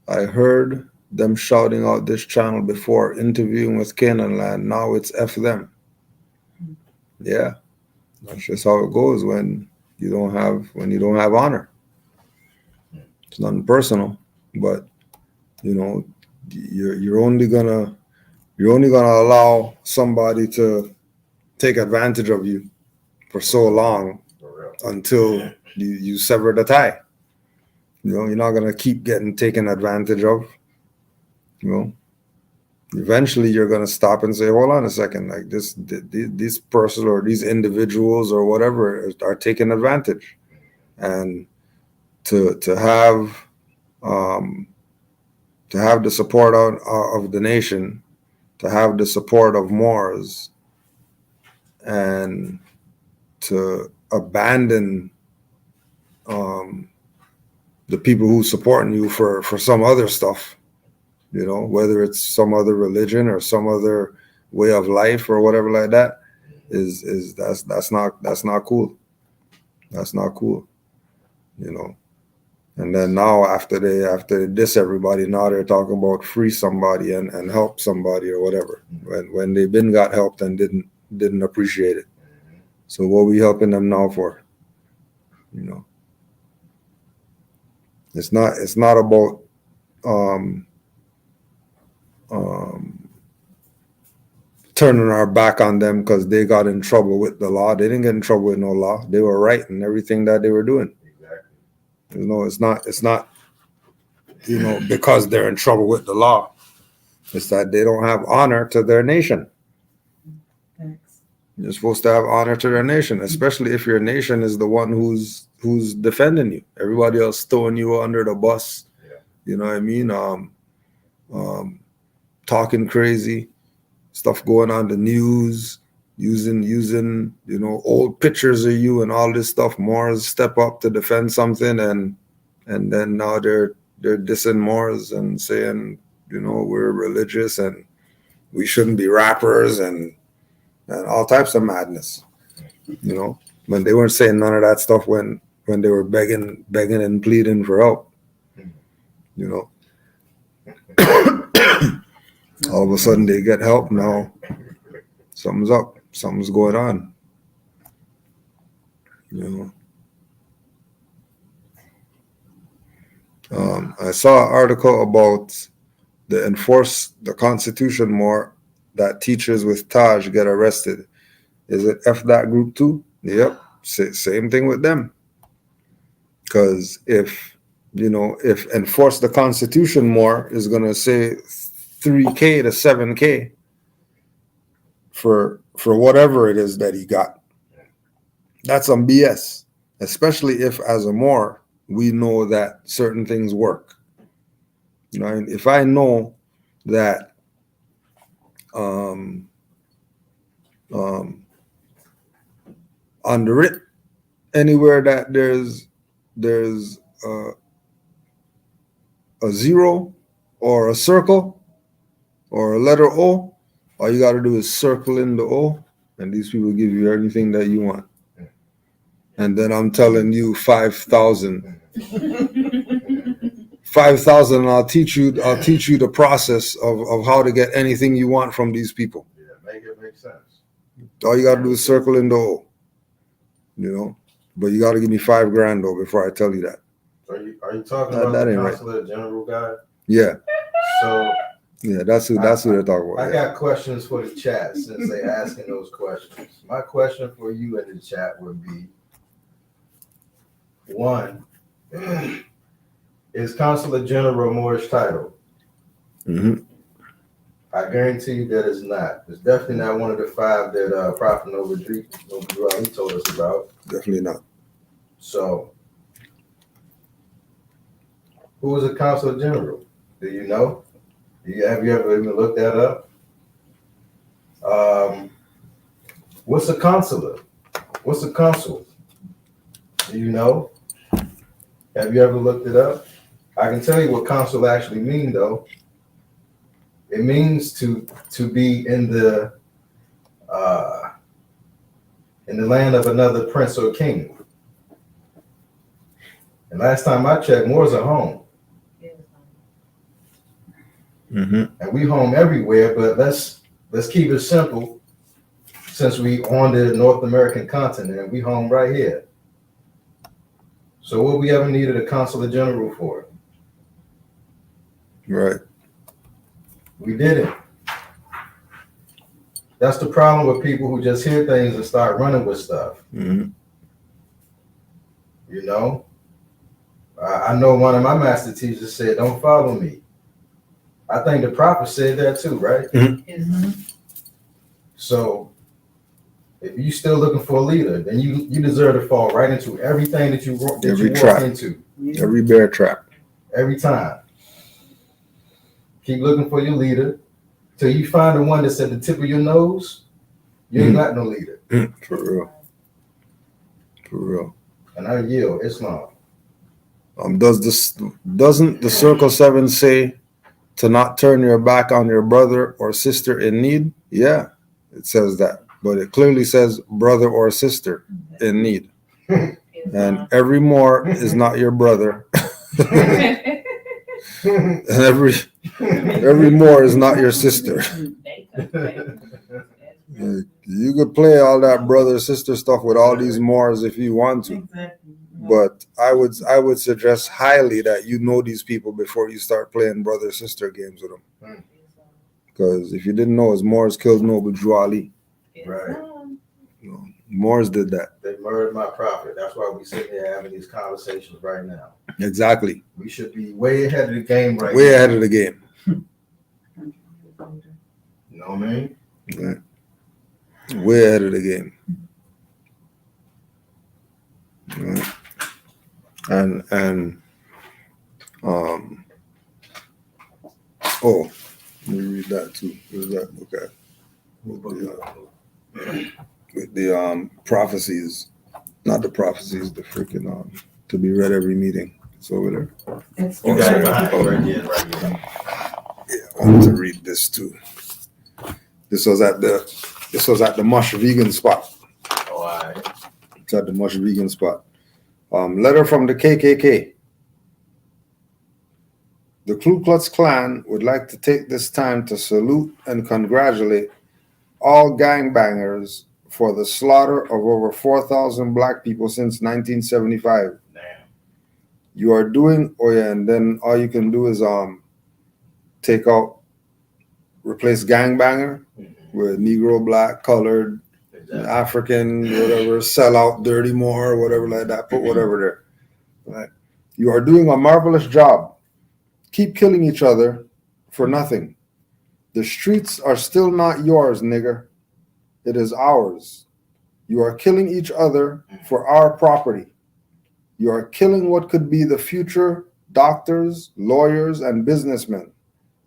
I heard them shouting out this channel before, interviewing with Canaanland. Now it's F them. Yeah, that's just how it goes when you don't have honor. It's nothing personal, but you know, you're only gonna allow somebody to take advantage of you for so long until you sever the tie. You know, you're not gonna keep getting taken advantage of. You know, eventually you're gonna stop and say, "Hold on a second, like this person or these individuals or whatever are taking advantage," and to have the support of the nation, to have the support of Moors, and to abandon the people who supporting you for some other stuff, you know, whether it's some other religion or some other way of life or whatever like that, that's not cool. That's not cool, you know. And then now after they diss everybody, now they're talking about free somebody and help somebody or whatever. When they been got helped and didn't appreciate it. So what we helping them now for? You know. It's not about turning our back on them because they got in trouble with the law. They didn't get in trouble with no law. They were right in everything that they were doing. Exactly. You know, it's not because they're in trouble with the law. It's that they don't have honor to their nation. Thanks. You're supposed to have honor to their nation, especially if your nation is the one who's defending you. Everybody else throwing you under the bus. Yeah. You know what I mean? Talking crazy, stuff going on the news, using old pictures of you and all this stuff. Moors step up to defend something, and then now they're dissing Moors and saying, we're religious and we shouldn't be rappers and all types of madness. When they weren't saying none of that stuff when they were begging and pleading for help. All of a sudden they get help. Now something's up. Something's going on. I saw an article about the enforce the Constitution more, that teachers with Taj get arrested. Is it F that group too? Yep. Same thing with them. Because if enforce the Constitution more is going to say $3K to $7K for whatever it is that he got. That's some BS, especially if as a Moor, we know that certain things work. If I know that on the writ, anywhere that there's a zero or a circle or a letter O, all you got to do is circle in the O, and these people give you anything that you want. And then I'm telling you 5,000. 5,000, and I'll teach you the process of how to get anything you want from these people. Yeah, make it make sense. All you got to do is circle in the O. But you got to give me $5,000 though before I tell you that. Are you talking about the Consulate General guy? Yeah. So yeah, that's who they're talking about. I got questions for the chat since they're asking those questions. My question for you in the chat would be: one, is Consulate General Moorish title? Mm-hmm. I guarantee you that it's not. It's definitely not one of the 5 that Prophet Novedri he told us about. Definitely not. So, who is a Consulate General? Do you know? Have you ever even looked that up? What's a consulate? What's a consul? Do you know? Have you ever looked it up? I can tell you what consul actually mean though. It means to be in the land of another prince or king. And last time I checked, Moors are home. Mm-hmm. And we home everywhere, but let's keep it simple. Since we on the North American continent, we home right here. So what we ever needed a consulate general for? Right. We didn't. That's the problem with people who just hear things and start running with stuff. Mm-hmm. I know one of my master teachers said, "Don't follow me." I think the prophet said that too, right? Mm-hmm. So if you still looking for a leader, then you deserve to fall right into everything that you walk into. Every bear trap. Every time. Keep looking for your leader till you find the one that's at the tip of your nose. You ain't got no leader. For real. And I yield Islam. Doesn't the Circle 7 say to not turn your back on your brother or sister in need? Yeah, it says that. But it clearly says brother or sister in need. And every Moor is not your brother. And every Moor is not your sister. You could play all that brother sister stuff with all these Moors if you want to, but I would suggest highly that you know these people before you start playing brother sister games with them. Because if you didn't know, his Moors killed Noble Drew Ali. Right. Moors did that. They murdered my prophet. That's why we sit here having these conversations right now. Exactly. We should be way ahead of the game right now. Way ahead of the game. You know what I mean? Right. Way ahead of the game. Right. And oh, let me read that too. Where's that? Okay. With the prophecies, not the prophecies, the freaking to be read every meeting. It's over there. You got it right here. Yeah, I wanted to read this too. This was at the Mush Vegan spot. Oh, all right. It's at the Mush Vegan spot. Letter from the KKK. The Ku Klux Klan would like to take this time to salute and congratulate all gangbangers for the slaughter of over 4,000 black people since 1975. Damn. You are doing, and then all you can do is replace gangbanger with Negro, black, colored, exactly. African, whatever, sell out, dirty Moor, whatever like that, put whatever there. Right? You are doing a marvelous job. Keep killing each other for nothing. The streets are still not yours, nigger. It is ours. You are killing each other for our property. You are killing what could be the future doctors, lawyers, and businessmen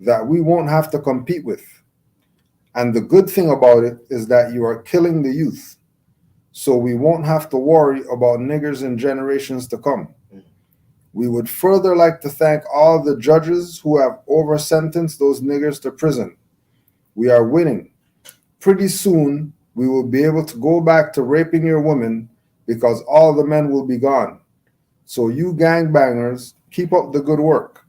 that we won't have to compete with. And the good thing about it is that you are killing the youth. So we won't have to worry about niggers in generations to come. We would further like to thank all the judges who have over-sentenced those niggers to prison. We are winning. Pretty soon, we will be able to go back to raping your women because all the men will be gone. So you gangbangers, keep up the good work.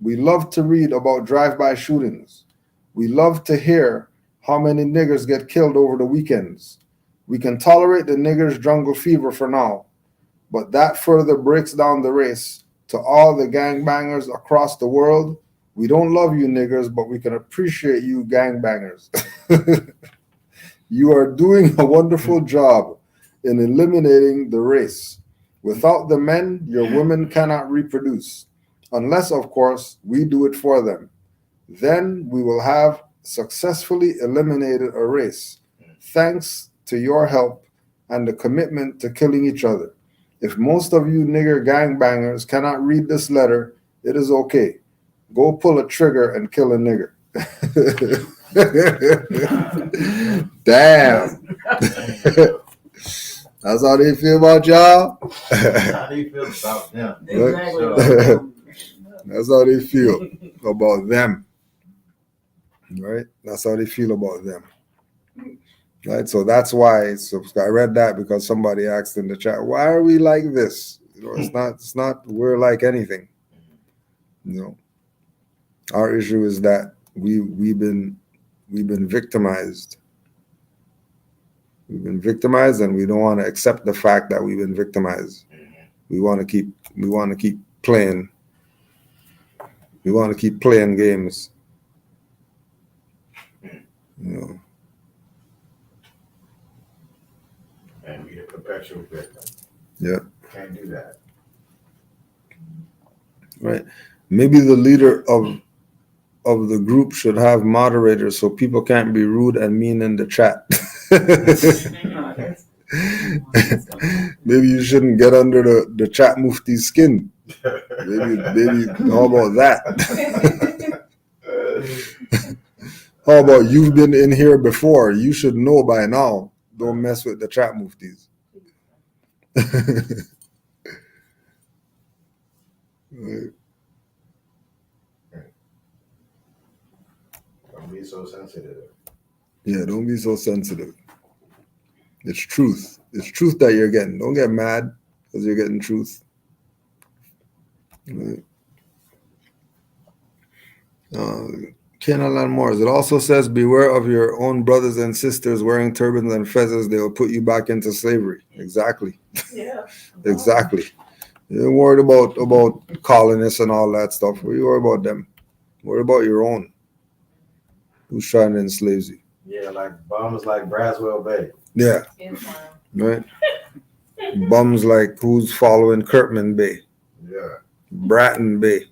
We love to read about drive-by shootings. We love to hear how many niggers get killed over the weekends. We can tolerate the niggers' jungle fever for now, but that further breaks down the race to all the gangbangers across the world. We don't love you niggers, but we can appreciate you gangbangers. You are doing a wonderful job in eliminating the race. Without the men, your women cannot reproduce, unless, of course, we do it for them. Then we will have successfully eliminated a race, thanks to your help and the commitment to killing each other. If most of you nigger gangbangers cannot read this letter, it is okay. Go pull a trigger and kill a nigger. Damn. That's how they feel about y'all? That's how they feel about them. Exactly. That's how they feel about them. Right? That's how they feel about them. Right? So that's why I read that because somebody asked in the chat, why are we like this? It's not we're like anything. Our issue is that we've been victimized. We've been victimized, and we don't want to accept the fact that we've been victimized. We want to keep playing. We want to keep playing games. And be a perpetual victim. Yeah. Can't do that. Right. Maybe the leader of the group should have moderators so people can't be rude and mean in the chat. Maybe you shouldn't get under the chat mufti's skin. Maybe how about that? How about you've been in here before? You should know by now. Don't mess with the chat muftis. Right. Don't be so sensitive. Yeah, don't be so sensitive. It's truth. It's truth that you're getting. Don't get mad because you're getting truth. Canaanland Moors. It also says, beware of your own brothers and sisters wearing turbans and feathers. They will put you back into slavery. Exactly. Yeah. Exactly. You're worried about colonists and all that stuff. What are you worried about them? Worry about your own. Who's trying to enslave you? Yeah, like bums like Braswell Bay. Yeah. Right? Bums like who's following Kirkman Bay. Yeah. Bratton Bay.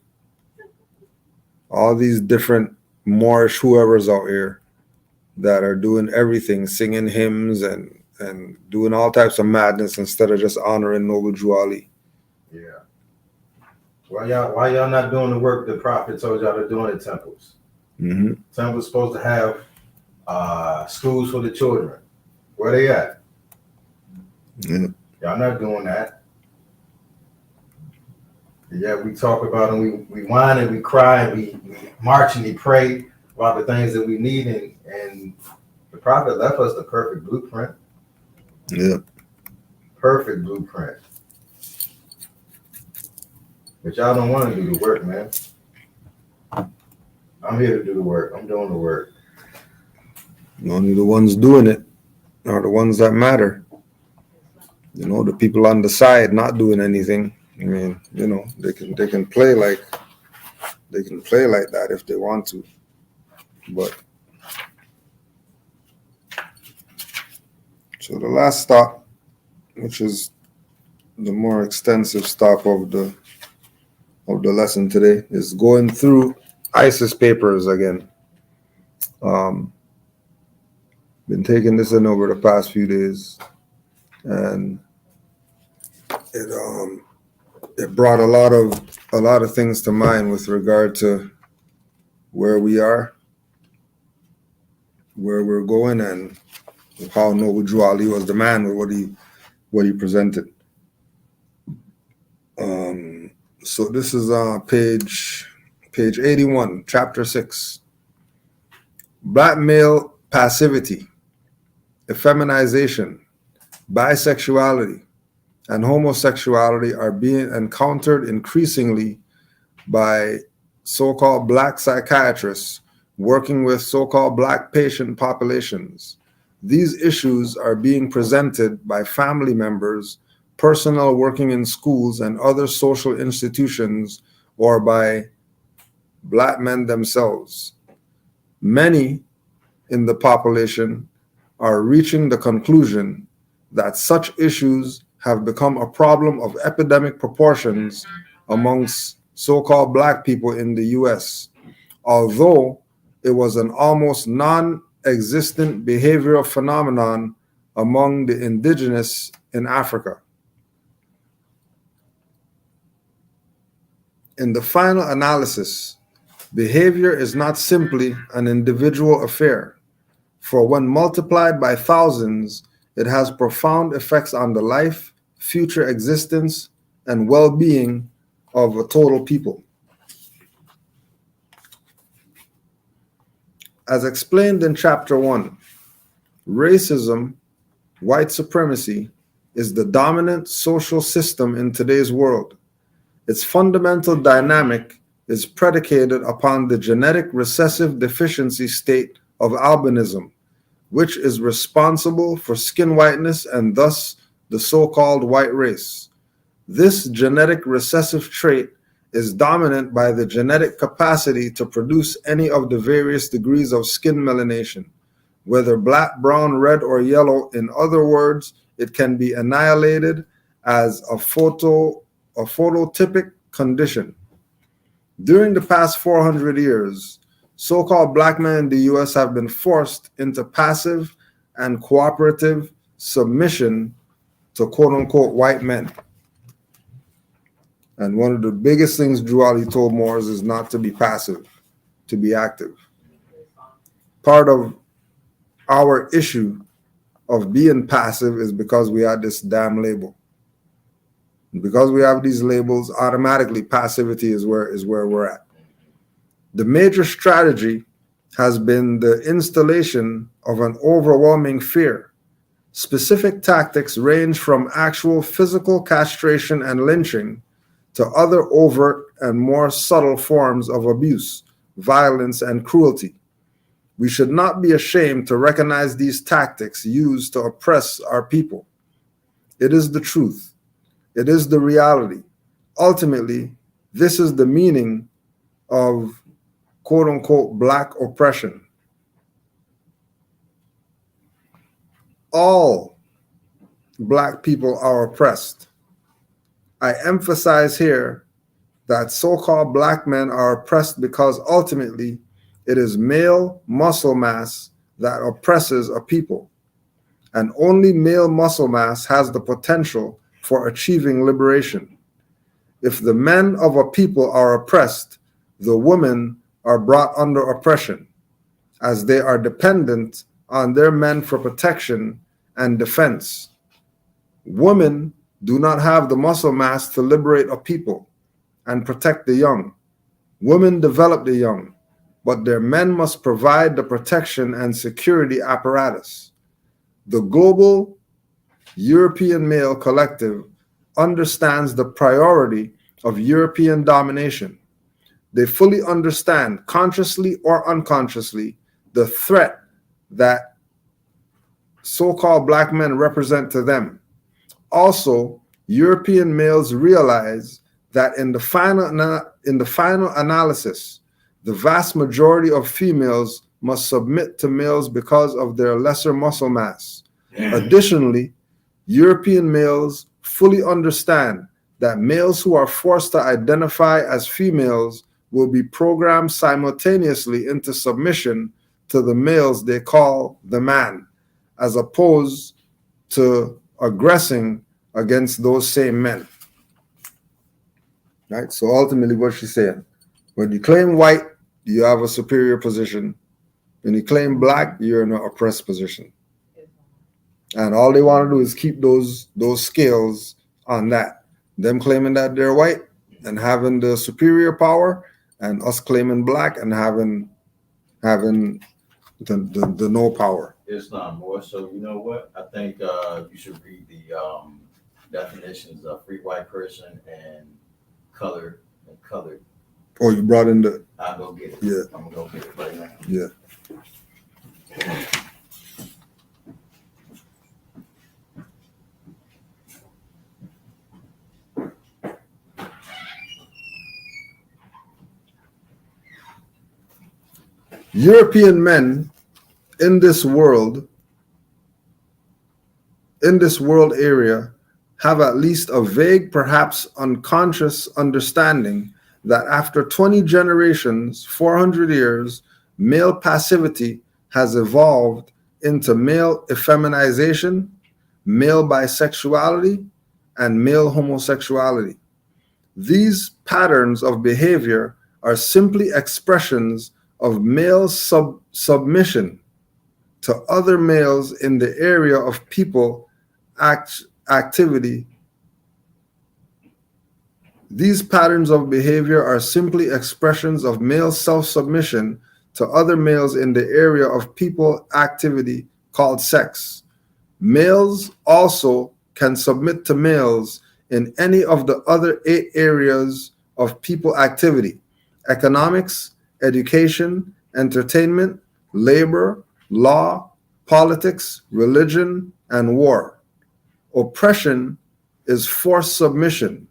All these different Moorish whoever's out here that are doing everything, singing hymns and doing all types of madness instead of just honoring Noble Drew Ali. Yeah. Why y'all not doing the work the prophet told y'all to do in the temples? Mm-hmm. Temples supposed to have schools for the children. Where they at? Yeah. Y'all not doing that. Yeah, we talk about and we whine and we cry and we march and we pray about the things that we need and the prophet left us the perfect blueprint. Yeah. Perfect blueprint. But y'all don't want to do the work, man. I'm here to do the work. I'm doing the work. Only the ones doing it are the ones that matter. You know, the people on the side not doing anything. I mean, you know, they can play like that if they want to. But so the last stop, which is the more extensive stop of the lesson today, is going through ISIS papers again. Been taking this in over the past few days, and it brought a lot of things to mind with regard to where we are, where we're going, and how Noble Drew Ali was the man with what he presented. So this is page 81, chapter 6. Black male passivity, effeminization, bisexuality, and homosexuality are being encountered increasingly by so-called black psychiatrists working with so-called black patient populations. These issues are being presented by family members, personnel working in schools and other social institutions, or by black men themselves. Many in the population are reaching the conclusion that such issues have become a problem of epidemic proportions amongst so-called black people in the U.S., although it was an almost non-existent behavioral phenomenon among the indigenous in Africa. In the final analysis, behavior is not simply an individual affair, for when multiplied by thousands, it has profound effects on the life, future existence, and well-being of a total people. As explained in Chapter 1, racism, white supremacy, is the dominant social system in today's world. Its fundamental dynamic is predicated upon the genetic recessive deficiency state of albinism, which is responsible for skin whiteness and thus the so-called white race. This genetic recessive trait is dominant by the genetic capacity to produce any of the various degrees of skin melanation, whether black, brown, red, or yellow. In other words, it can be annihilated as a phototypic condition. During the past 400 years, so-called black men in the U.S. have been forced into passive and cooperative submission to quote-unquote white men. And one of the biggest things Drew Ali told Moors is not to be passive, to be active. Part of our issue of being passive is because we had this damn label. And because we have these labels, automatically passivity is where we're at. The major strategy has been the installation of an overwhelming fear. Specific tactics range from actual physical castration and lynching to other overt and more subtle forms of abuse, violence, and cruelty. We should not be ashamed to recognize these tactics used to oppress our people. It is the truth. It is the reality. Ultimately, this is the meaning of quote-unquote black oppression. All black people are oppressed. I emphasize here that so-called black men are oppressed because ultimately it is male muscle mass that oppresses a people, and only male muscle mass has the potential for achieving liberation. If the men of a people are oppressed, the women are brought under oppression, as they are dependent on their men for protection and defense. Women do not have the muscle mass to liberate a people and protect the young. Women develop the young, but their men must provide the protection and security apparatus. The global European male collective understands the priority of European domination. They fully understand, consciously or unconsciously, the threat that so-called black men represent to them. Also, European males realize that in the final analysis, the vast majority of females must submit to males because of their lesser muscle mass. Additionally, European males fully understand that males who are forced to identify as females will be programmed simultaneously into submission to the males they call the man, as opposed to aggressing against those same men. Right? So ultimately what she's saying, when you claim white, you have a superior position. When you claim black, you're in an oppressed position. And all they want to do is keep those scales on that. Them claiming that they're white and having the superior power, and us claiming black and having the no power. Islam more. So you know what? I think you should read the definitions of free white person and colored. Oh, you brought in the. I'll go get it. Yeah. I'm gonna go get it right now. Yeah. European men in this world area have at least a vague, perhaps unconscious understanding that after 20 generations, 400 years, male passivity has evolved into male effeminization, male bisexuality, and male homosexuality. These patterns of behavior are simply expressions of male submission to other males in the area of people activity. These patterns of behavior are simply expressions of male self-submission to other males in the area of people activity called sex. Males also can submit to males in any of the other 8 areas of people activity: economics, education, entertainment, labor, law, politics, religion, and war. Oppression is forced submission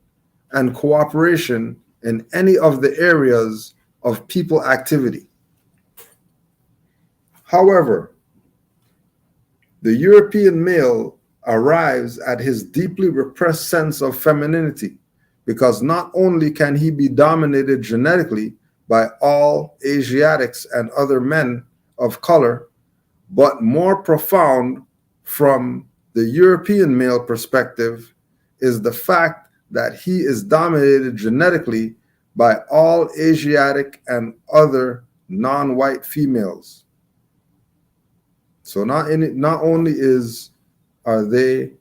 and cooperation in any of the areas of people activity. However, the European male arrives at his deeply repressed sense of femininity because not only can he be dominated genetically by all Asiatics and other men of color, but more profound from the European male perspective is the fact that he is dominated genetically by all Asiatic and other non-white females. So not only are they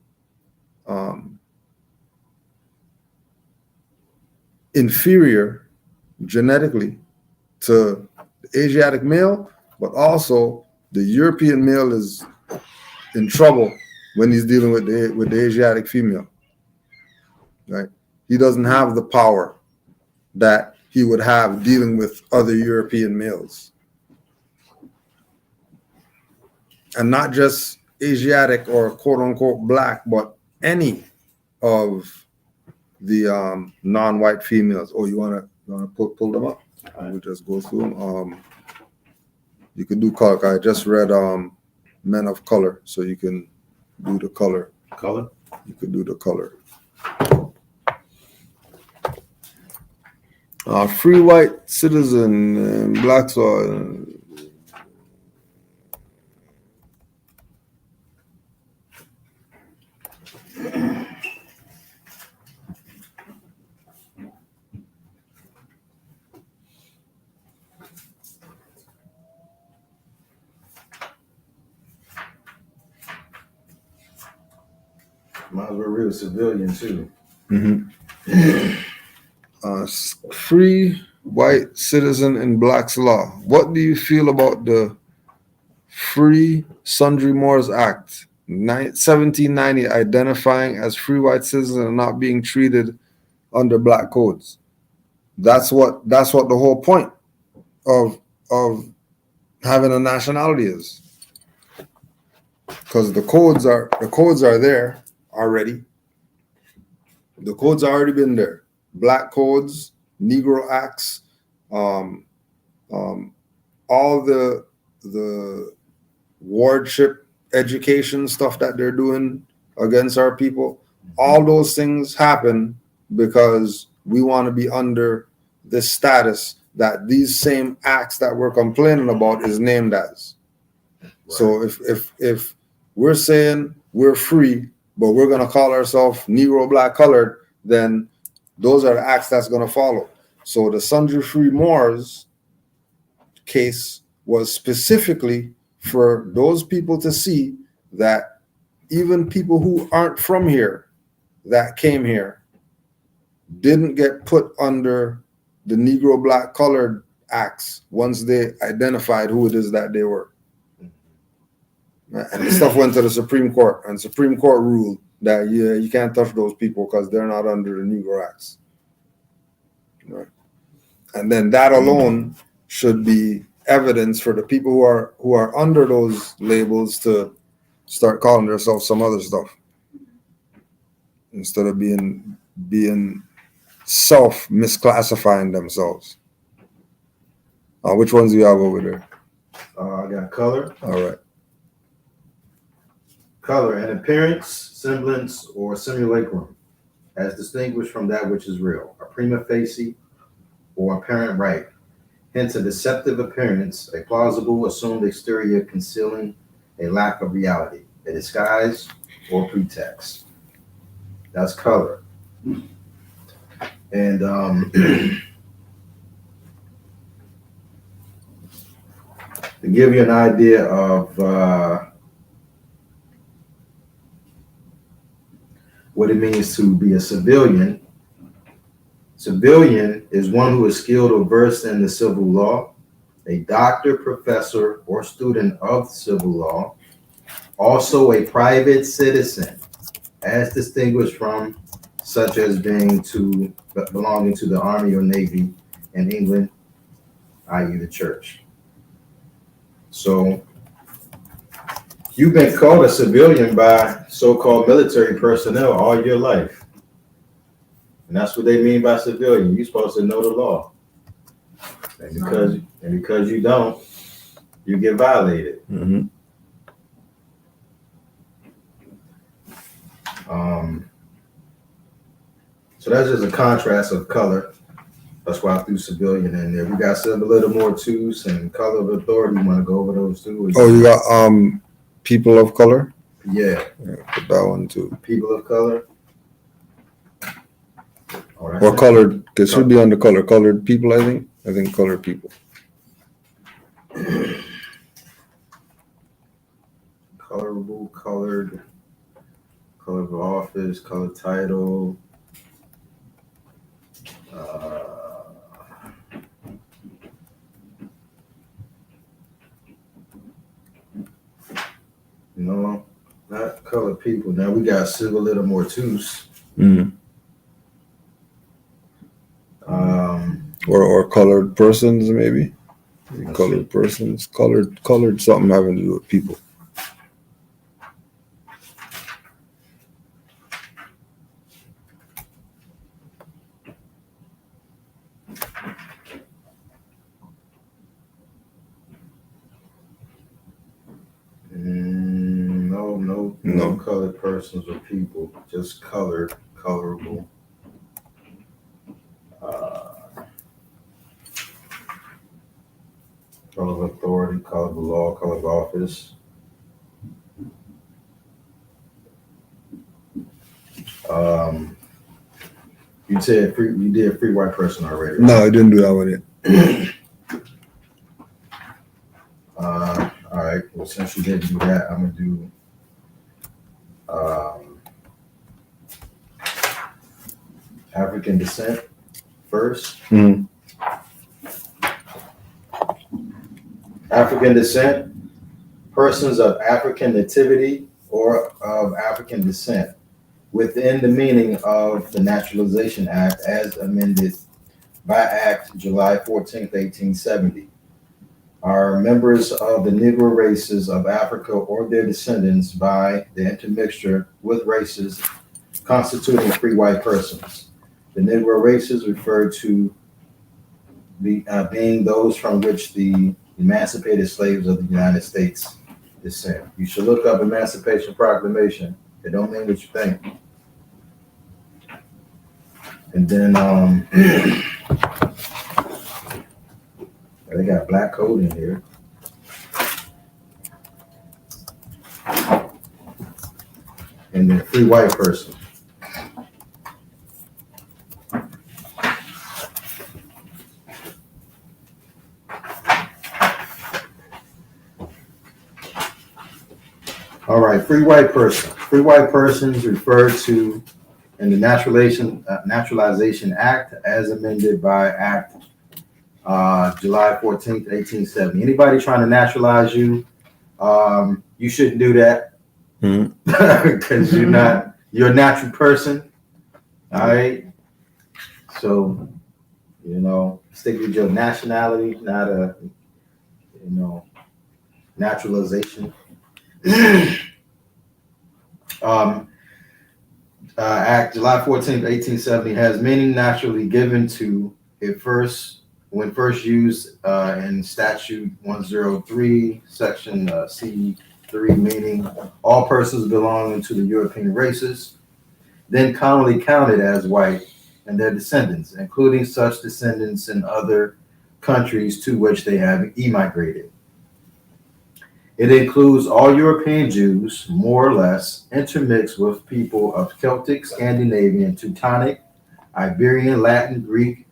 inferior genetically to the Asiatic male, but also the European male is in trouble when he's dealing with the Asiatic female, right? He doesn't have the power that he would have dealing with other European males. And not just Asiatic or quote unquote black, but any of the non-white females. Oh, you wanna pull them up? We'll just go through them. You can do color. I just read Men of Color, so you can do the color. Color? You could do the color. Free white citizen, black soil. Might as well read a civilian too. Free white citizen in Black's Law. What do you feel about the Free Sundry Moors Act 1790 identifying as free white citizens and not being treated under black codes? That's what the whole point of having a nationality is. Because the codes are there already. The codes already been there. Black codes, Negro acts, all the wardship education stuff that they're doing against our people. All those things happen because we want to be under this status that these same acts that we're complaining about is named as. Right. So if we're saying we're free, but we're going to call ourselves Negro, Black, Colored, then those are the acts that's going to follow. So the Sundry Free Moors case was specifically for those people to see that even people who aren't from here that came here didn't get put under the Negro, Black, Colored acts once they identified who it is that they were. And the stuff went to the Supreme Court, and Supreme Court ruled that you can't touch those people because they're not under the Negro Acts. Right. And then that alone should be evidence for the people who are under those labels to start calling themselves some other stuff instead of being self misclassifying themselves. Which ones do you have over there? I got color. All right. Color, an appearance, semblance, or simulacrum, as distinguished from that which is real, a prima facie or apparent right, hence a deceptive appearance, a plausible assumed exterior concealing a lack of reality, a disguise or pretext. That's color. And to give you an idea of what it means to be a civilian. Civilian is one who is skilled or versed in the civil law, a doctor, professor, or student of civil law, also a private citizen, as distinguished from such as belonging to the Army or Navy in England, i.e. the church. So you've been called a civilian by so-called military personnel all your life. And that's what they mean by civilian. You're supposed to know the law. And because you don't, you get violated. Mm-hmm. So that's just a contrast of color. That's why I threw civilian in there. We got several little more twos and color of authority. You want to go over those too? Oh, you got people of color? Yeah. Put that one too. People of color. Or colored. It should be under color. Colored people, I think. I think colored people. Colorable, colored, color of office, color title. No, not colored people. Now we got several little more twos. Mm. Or colored persons, maybe. Let's Colored persons, colored something having to do with people. No colored persons or people, just colorable. Color of authority, color of law, color of office. You said you did free white person already. Right? No, I didn't do that one yet. All right. Well, since you didn't do that, I'm gonna do African descent first. Mm-hmm. African descent, persons of African nativity or of African descent within the meaning of the Naturalization Act as amended by Act July 14th, 1870, are members of the Negro races of Africa or their descendants by the intermixture with races constituting free white persons. The Negro races refer to being those from which the emancipated slaves of the United States descend. You should look up Emancipation Proclamation. It don't mean what you think. And then they got black code in here. And then free white person. All right, free white person. Free white persons referred to in the Naturalization Act as amended by Act July 14th, 1870. Anybody trying to naturalize you, you shouldn't do that because you're a natural person. All right. So, stick with your nationality, not a, naturalization. Act July 14th, 1870 has meaning naturally given to it when first used in Statute 103, Section C3, meaning all persons belonging to the European races, then commonly counted as white and their descendants, including such descendants in other countries to which they have emigrated. It includes all European Jews, more or less, intermixed with people of Celtic, Scandinavian, Teutonic, Iberian, Latin, Greek,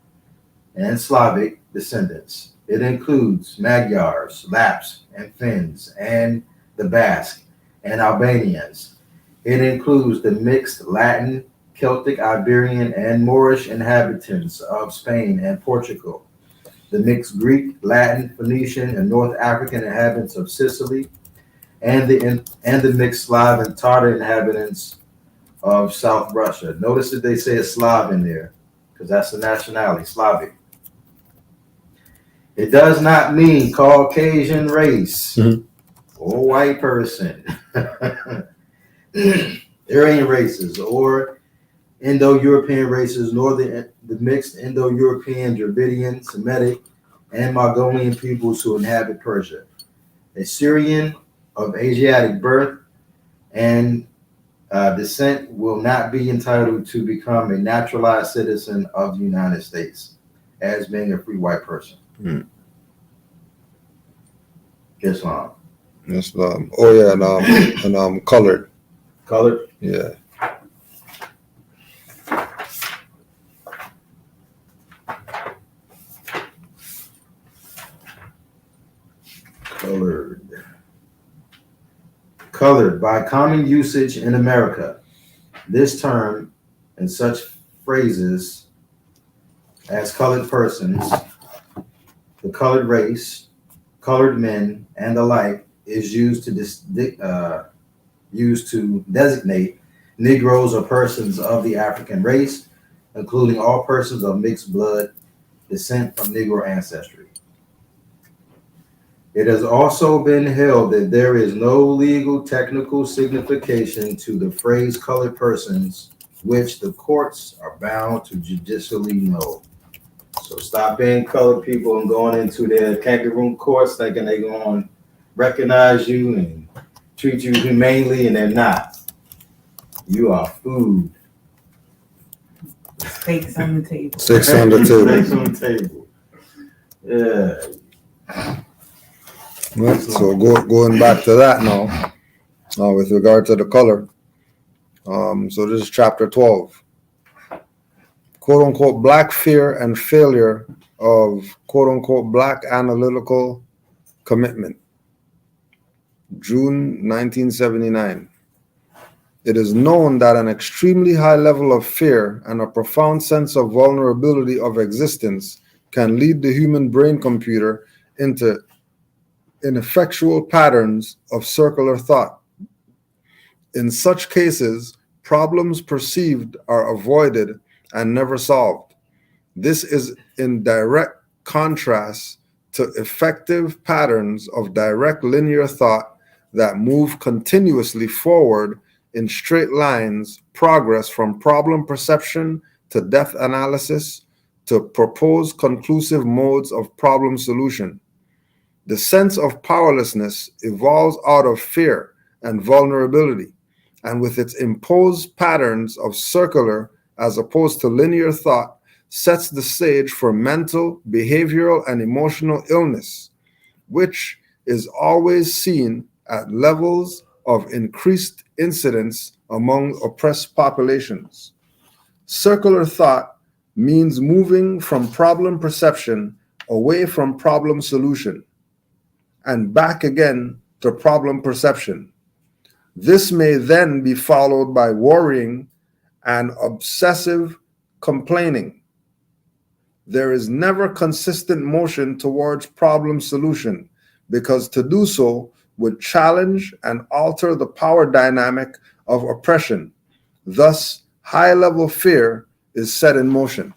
and Slavic descendants. It includes Magyars, Lapps, and Finns, and the Basque, and Albanians. It includes the mixed Latin, Celtic, Iberian, and Moorish inhabitants of Spain and Portugal, the mixed Greek, Latin, Phoenician, and North African inhabitants of Sicily, and the mixed Slav and Tatar inhabitants of South Russia. Notice that they say a Slav in there, because that's the nationality, Slavic. It does not mean Caucasian race or white person. There ain't races or Indo-European races, nor the mixed Indo-European, Dravidian, Semitic, and Mongolian peoples who inhabit Persia. A Syrian of Asiatic birth and descent will not be entitled to become a naturalized citizen of the United States as being a free white person. Islam. Islam. Oh yeah, and colored. Colored? Yeah. Colored by common usage in America. This term and such phrases as colored persons, the colored race, colored men, and the like is used to designate Negroes or persons of the African race, including all persons of mixed blood descent from Negro ancestry. It has also been held that there is no legal technical signification to the phrase colored persons, which the courts are bound to judicially know. So stop being colored people and going into their kangaroo courts thinking they're going to recognize you and treat you humanely, and they're not. You are food. Steaks on the table. Steaks on the table. Steaks on the table. Yeah. Right, so going back to that now, with regard to the color. So this is chapter 12. Quote unquote, black fear and failure of quote unquote black analytical commitment. June 1979. It is known that an extremely high level of fear and a profound sense of vulnerability of existence can lead the human brain computer into ineffectual patterns of circular thought. In such cases, problems perceived are avoided and never solved. This is in direct contrast to effective patterns of direct linear thought that move continuously forward in straight lines, progress from problem perception to depth analysis to propose conclusive modes of problem solution. The sense of powerlessness evolves out of fear and vulnerability, and with its imposed patterns of circular as opposed to linear thought, sets the stage for mental, behavioral, and emotional illness, which is always seen at levels of increased incidence among oppressed populations. Circular thought means moving from problem perception away from problem solution and back again to problem perception. This may then be followed by worrying and obsessive complaining. There is never consistent motion towards problem solution because to do so would challenge and alter the power dynamic of oppression. Thus, high-level fear is set in motion.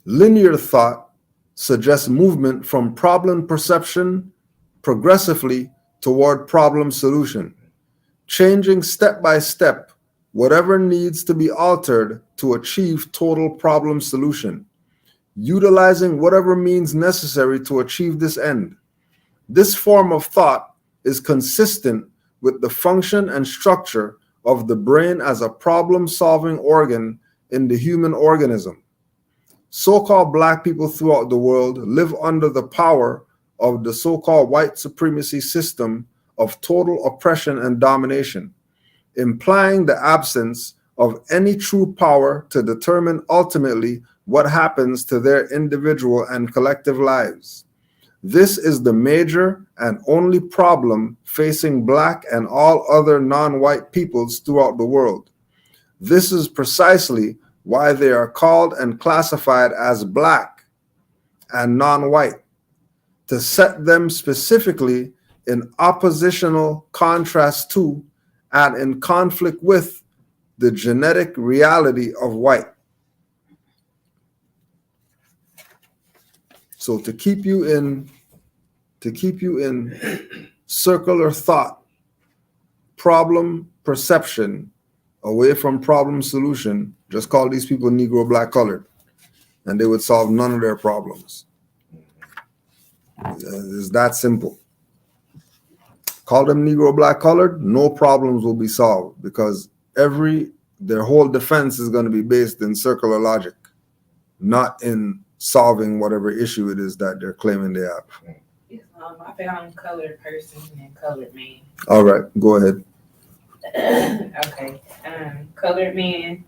Linear thought suggests movement from problem perception progressively toward problem solution, changing step by step whatever needs to be altered to achieve total problem solution, utilizing whatever means necessary to achieve this end. This form of thought is consistent with the function and structure of the brain as a problem-solving organ in the human organism. So-called black people throughout the world live under the power of the so-called white supremacy system of total oppression and domination, implying the absence of any true power to determine ultimately what happens to their individual and collective lives. This is the major and only problem facing black and all other non-white peoples throughout the world. This is precisely why they are called and classified as black and non-white, to set them specifically in oppositional contrast to and in conflict with the genetic reality of white. So to keep you in circular thought, problem perception, away from problem solution, just call these people Negro, black, colored, and they would solve none of their problems. It's that simple. Call them Negro, black, colored, no problems will be solved because their whole defense is going to be based in circular logic, not in solving whatever issue it is that they're claiming they have. I found colored person and colored man. All right, go ahead. Okay. Colored man,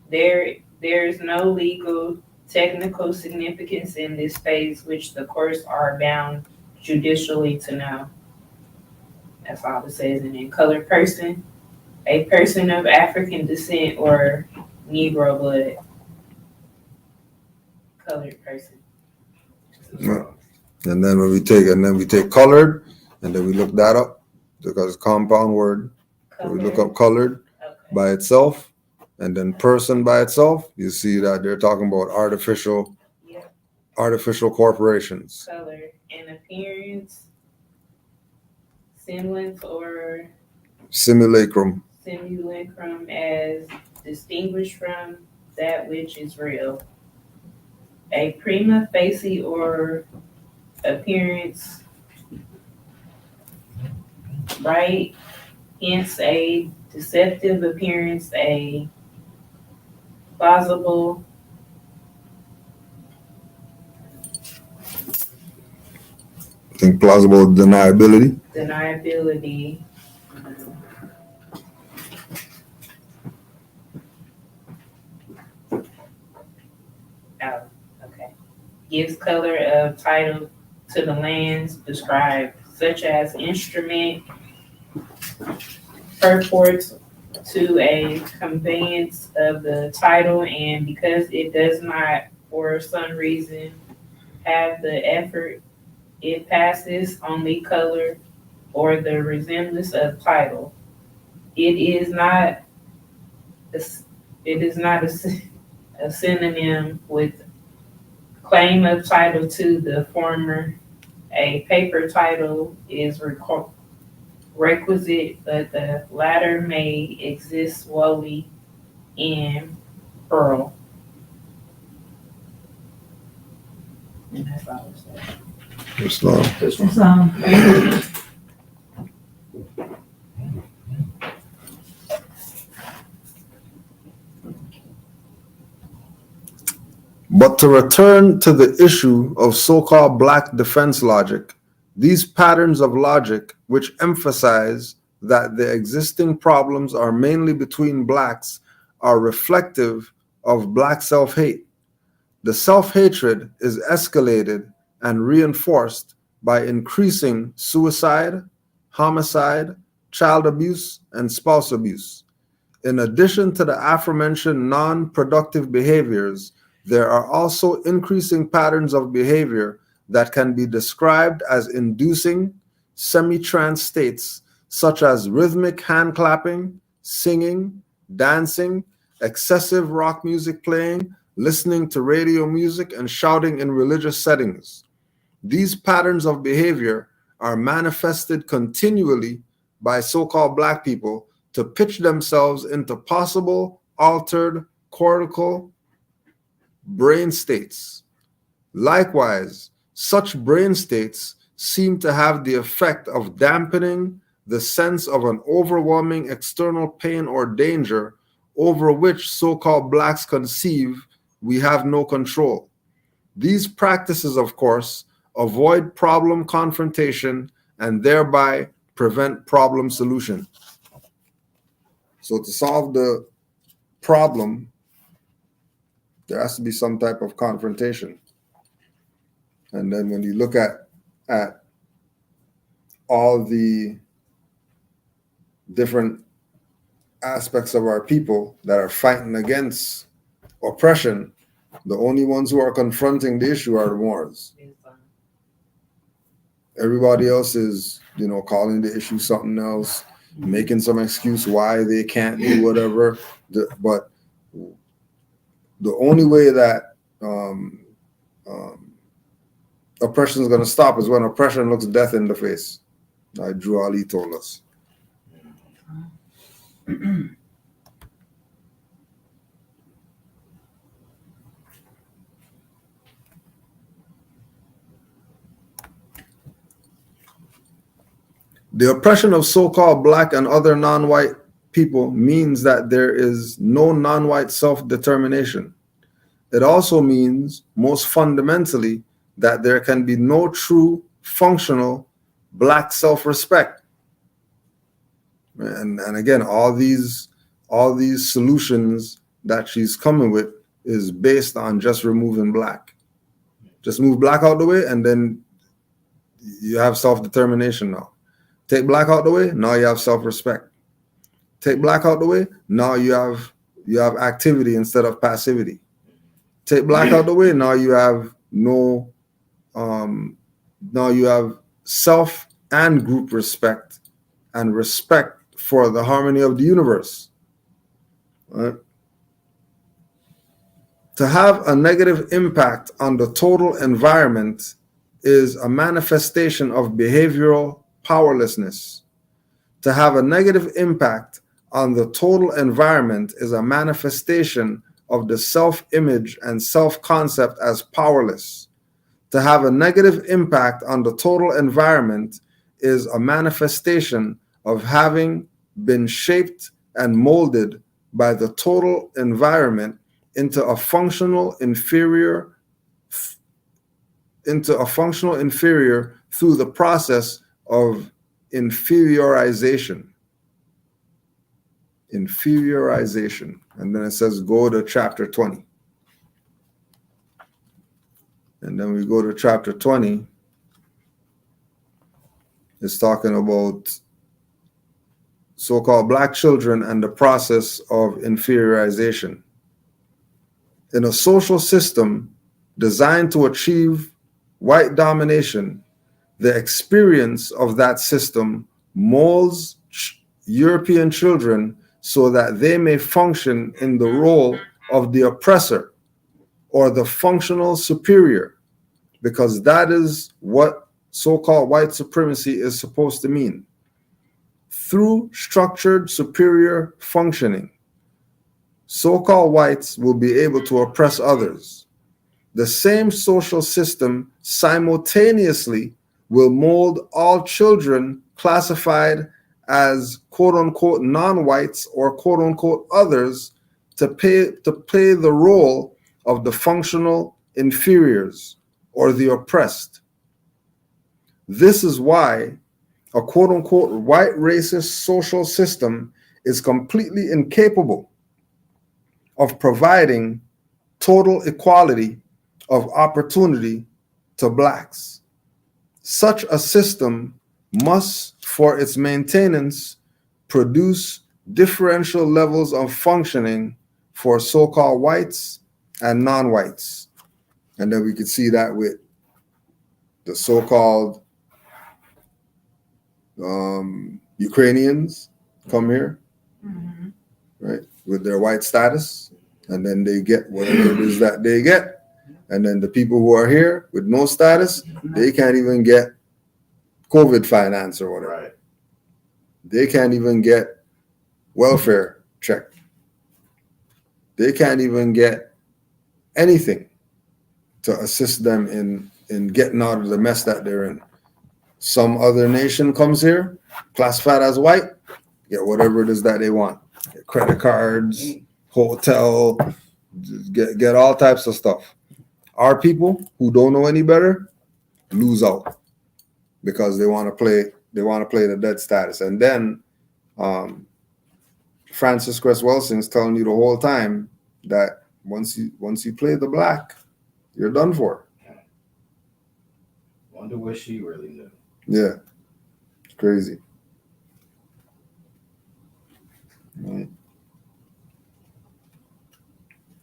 there's no legal technical significance in this phase which the courts are bound judicially to know. That's all it says. And then colored person, a person of African descent or Negro blood. Colored person. Yeah. And then we take colored, and then we look that up. because compound word. So we look Colored. up colored Okay. by itself, and then person by itself. You see that they're talking about artificial Yep. corporations. Color and appearance, semblance or Simulacrum. simulacrum as distinguished from that which is real. A prima facie or appearance, right? Hence a deceptive appearance, a plausible, I think plausible deniability. deniability. Oh, okay. Gives color of title to the lands described, such as instrument, purports to a conveyance of the title, and because it does not, for some reason, have the effort, it passes only color or the resemblance of title. It is not a synonym with claim of title to the former. A paper title is requisite, but the latter may exist solely in plural. And that's all I'm saying. Islam. This one. So, But to return to the issue of so-called black defense logic, these patterns of logic which emphasize that the existing problems are mainly between blacks are reflective of black self-hate. The self-hatred is escalated and reinforced by increasing suicide, homicide, child abuse, and spouse abuse. In addition to the aforementioned non-productive behaviors, there are also increasing patterns of behavior that can be described as inducing semi-trance states, such as rhythmic hand clapping, singing, dancing, excessive rock music playing, listening to radio music, and shouting in religious settings. These patterns of behavior are manifested continually by so-called black people to pitch themselves into possible altered cortical brain states. Likewise, such brain states seem to have the effect of dampening the sense of an overwhelming external pain or danger over which so-called blacks conceive we have no control. These practices, of course, avoid problem confrontation and thereby prevent problem solution. So to solve the problem, there has to be some type of confrontation. And then when you look at all the different aspects of our people that are fighting against oppression, the only ones who are confronting the issue are the Moors. Everybody else is, calling the issue something else, making some excuse why they can't do whatever. But the only way that oppression is going to stop is when oppression looks death in the face. Like Drew Ali told us. The oppression of so-called black and other non-white people means that there is no non-white self-determination. It also means, most fundamentally, that there can be no true, functional black self-respect. And again, all these solutions that she's coming with is based on just removing black. Just move black out the way, and then you have self-determination now. Take black out the way, now you have self-respect. Take black out the way, now you have activity instead of passivity. Take black out the way, now you have now you have self and group respect and respect for the harmony of the universe. Right? To have a negative impact on the total environment is a manifestation of behavioral powerlessness. To have a negative impact on the total environment is a manifestation of the self-image and self-concept as powerless. To have a negative impact on the total environment is a manifestation of having been shaped and molded by the total environment into a functional inferior through the process of inferiorization. And then it says go to chapter 20. And then we go to chapter 20. It's talking about so-called black children and the process of inferiorization. In a social system designed to achieve white domination, the experience of that system molds European children so that they may function in the role of the oppressor or the functional superior, because that is what so-called white supremacy is supposed to mean. Through structured superior functioning, so-called whites will be able to oppress others. The same social system simultaneously will mold all children classified as quote-unquote non-whites or quote-unquote others to play the role of the functional inferiors or the oppressed. This is why a quote-unquote white racist social system is completely incapable of providing total equality of opportunity to blacks. Such a system must, for its maintenance, produce differential levels of functioning for so-called whites and non-whites. And then we could see that with the so-called Ukrainians come here, right, with their white status, and then they get whatever it is that they get. And then the people who are here with no status, they can't even get COVID finance or whatever. Right. They can't even get welfare check. They can't even get anything to assist them in getting out of the mess that they're in. Some other nation comes here, classified as white, get whatever it is that they want. Get credit cards, hotel, get all types of stuff. Our people who don't know any better lose out because they want to play the dead status. And then Francis Cress Welsing's telling you the whole time that once you play the black, you're done for. Wonder what she really knew. Yeah, it's crazy. Right.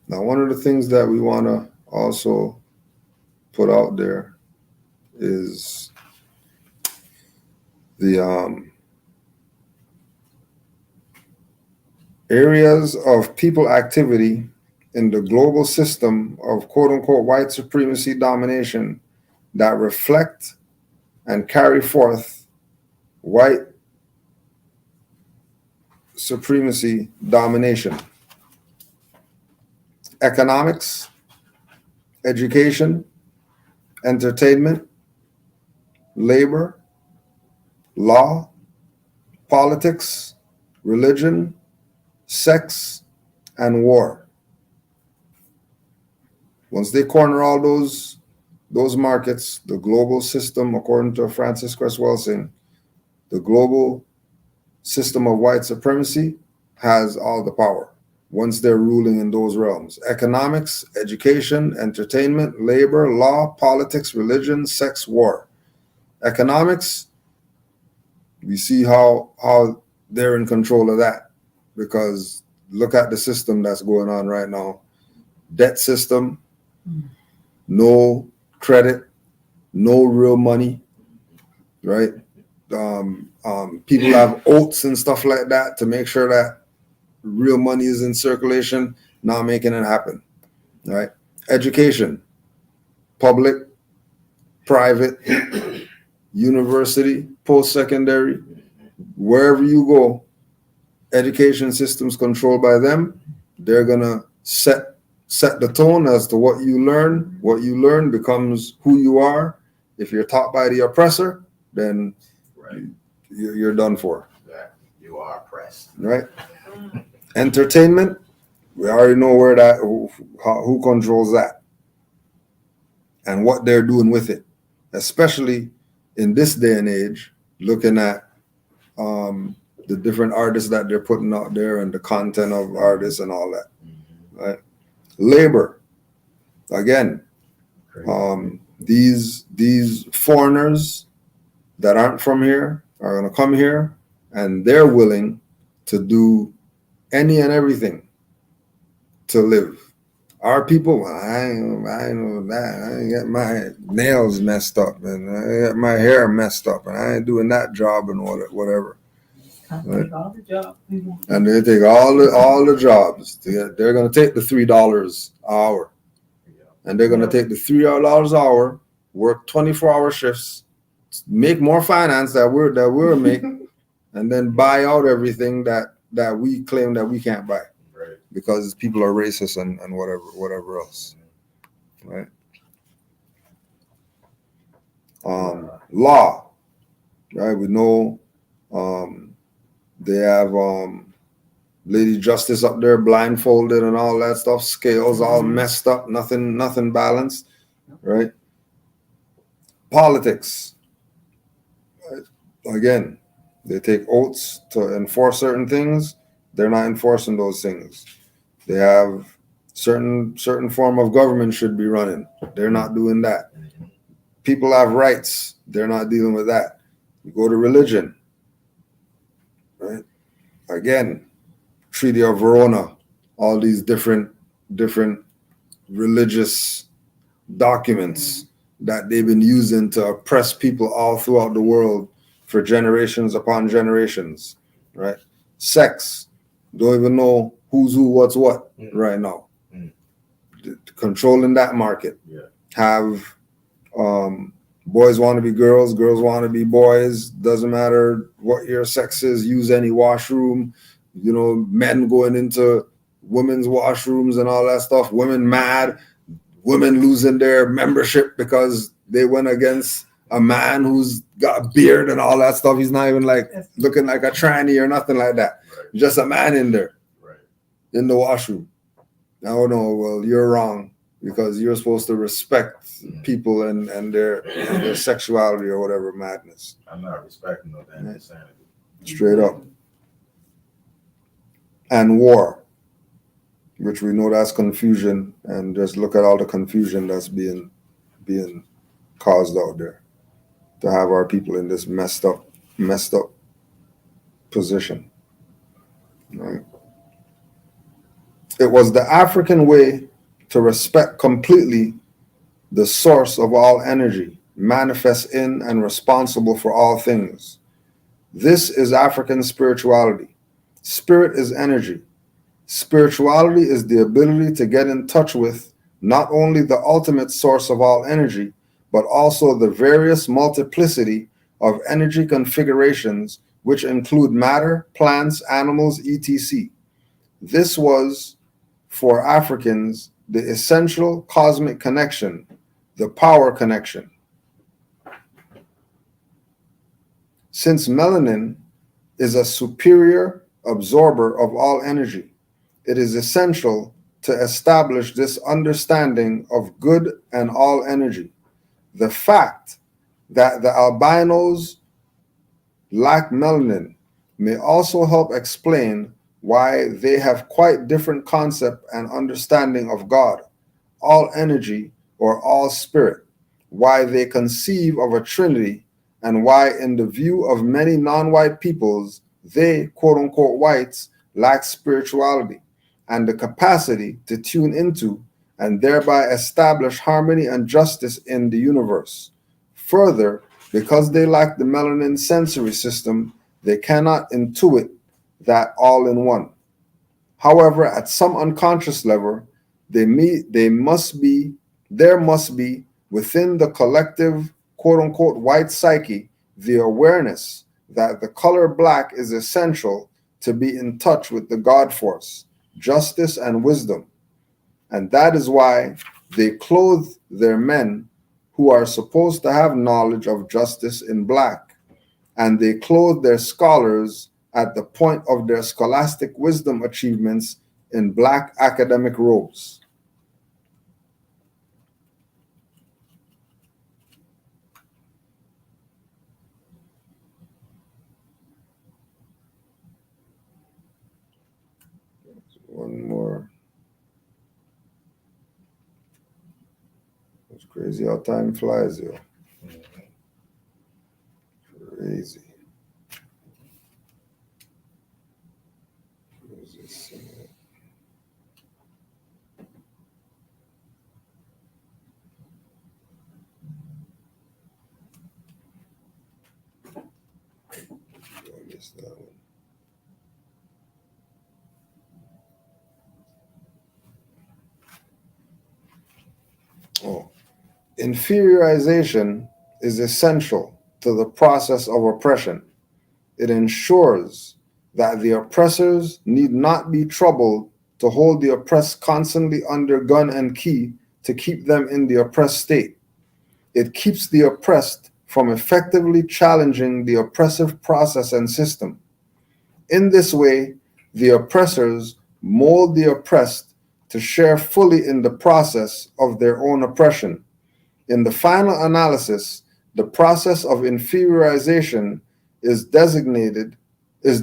Now, one of the things that we want to also put out there is the areas of people activity in the global system of quote-unquote white supremacy domination that reflect and carry forth white supremacy domination. Economics, education, entertainment, labor, law, politics, religion, sex, and war. Once they corner all those markets, the global system, according to Francis Cress Welsing, the global system of white supremacy has all the power once they're ruling in those realms. Economics, education, entertainment, labor, law, politics, religion, sex, war. Economics, we see how they're in control of that, because look at the system that's going on right now. Debt system, no credit, no real money, right? People have oaths and stuff like that to make sure that real money is in circulation, not making it happen. Right? Education, public, private, university, post-secondary, wherever you go, education systems controlled by them. They're gonna set the tone as to what you learn. What you learn becomes who you are. If you're taught by the oppressor, then you're done for. You are oppressed. Right? Entertainment, we already know who controls that and what they're doing with it, especially in this day and age, looking at the different artists that they're putting out there and the content of artists and all that. Right? Labor, again, these foreigners that aren't from here are going to come here, and they're willing to do any and everything to live. Our people, I ain't get my nails messed up and I get my hair messed up and I ain't doing that job and whatever. Take all the jobs we want. And they take all the jobs. They're going to take the $3 an hour, and they're going to take the $3 an hour, work 24-hour shifts, make more finance that we're making, and then buy out everything that we claim that we can't buy, Right. because people are racist and whatever else, right? Law, right? We know they have Lady Justice up there blindfolded and all that stuff, scales all messed up, nothing balanced, right? Politics, right? Again, they take oaths to enforce certain things. They're not enforcing those things. They have certain form of government should be running. They're not doing that. People have rights. They're not dealing with that. You go to religion, right? Again, Treaty of Verona, all these different religious documents that they've been using to oppress people all throughout the world for generations upon generations, right? Sex, don't even know who's who, what's what right now. Controlling that market. Yeah. Have boys want to be girls want to be boys, doesn't matter what your sex is, use any washroom, men going into women's washrooms and all that stuff, women mad, women losing their membership because they went against a man who's got a beard and all that stuff. He's not even like looking like a tranny or nothing like that. Right. Just a man in there, Right. in the washroom. Oh no, well, you're wrong, because you're supposed to respect people and their sexuality or whatever madness. I'm not respecting no damn insanity. Straight up. And war, which we know that's confusion, and just look at all the confusion that's being caused out there to have our people in this messed up position. Right? It was the African way to respect completely the source of all energy, manifest in and responsible for all things. This is African spirituality. Spirit is energy. Spirituality is the ability to get in touch with not only the ultimate source of all energy, but also the various multiplicity of energy configurations, which include matter, plants, animals, etc. This was, for Africans, the essential cosmic connection, the power connection. Since melanin is a superior absorber of all energy, it is essential to establish this understanding of good and all energy. The fact that the albinos lack melanin may also help explain why they have quite different concept and understanding of God, all energy, or all spirit, why they conceive of a trinity, and why, in the view of many non-white peoples, they, quote-unquote whites, lack spirituality and the capacity to tune into and thereby establish harmony and justice in the universe. Further, Because they lack the melanin sensory system, they cannot intuit that all in one. However, at some unconscious level, there must be within the collective quote unquote white psyche the awareness that the color black is essential to be in touch with the God force, justice, and wisdom. And that is why they clothe their men who are supposed to have knowledge of justice in black, and they clothe their scholars at the point of their scholastic wisdom achievements in black academic robes. One more. It's crazy how time flies, yo. Crazy. I missed that one. Oh. Inferiorization is essential to the process of oppression. It ensures that the oppressors need not be troubled to hold the oppressed constantly under gun and key to keep them in the oppressed state. It keeps the oppressed from effectively challenging the oppressive process and system. In this way, the oppressors mold the oppressed to share fully in the process of their own oppression. In the final analysis, the process of inferiorization is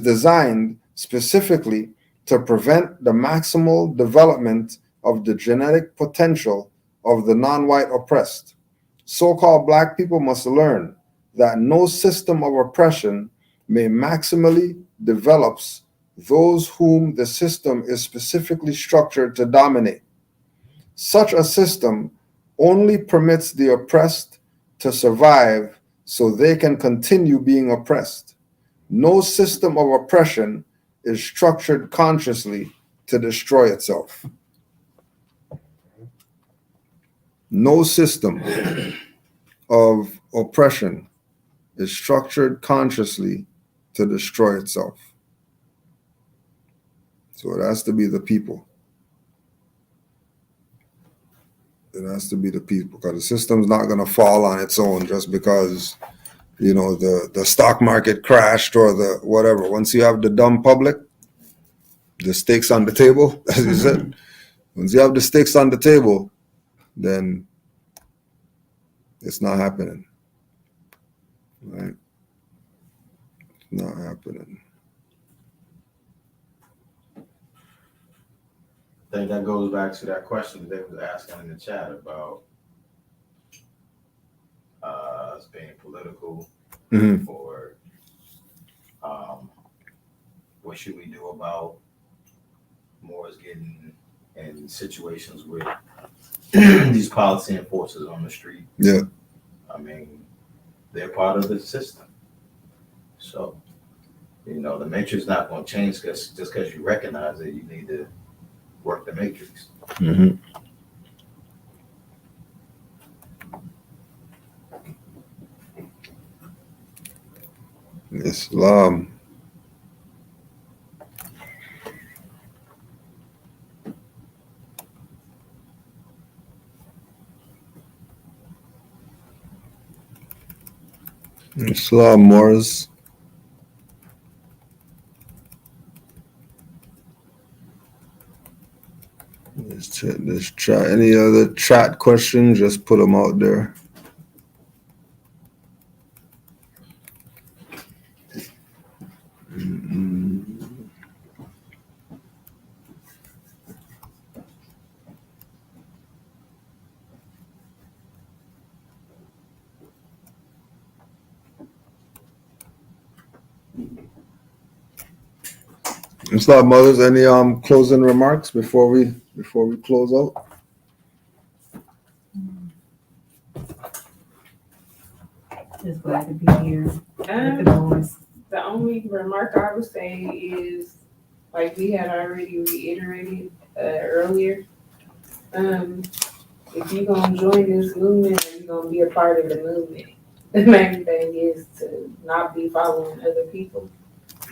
designed specifically to prevent the maximal development of the genetic potential of the non-white oppressed. So-called black people must learn that no system of oppression may maximally develops those whom the system is specifically structured to dominate. Such a system only permits the oppressed to survive so they can continue being oppressed. No system of oppression is structured consciously to destroy itself. No system of oppression is structured consciously to destroy itself. So it has to be the people. It has to be the people, because the system's not going to fall on its own just because, you know, the stock market crashed or the whatever. Once you have the dumb public, the stakes on the table, as you said, once you have the stakes on the table, then it's not happening. Right? It's not happening. I think that goes back to that question that they was asking in the chat about us being political, or what should we do about Moors getting in situations with these policy enforcers on the street. Yeah. I mean, they're part of the system. So, you know, the matrix not going to change just because you recognize it. You need to work the matrix. Mm-hmm. Islam. Islam, Moors. Let's try any other chat questions. Just put them out there. Islam mothers, any closing remarks before we close out? Just glad glad to be here with the boys. The only remark I would say is, like we had already reiterated earlier, if you're gonna join this movement, or you're gonna be a part of the movement, the main thing is to not be following other people.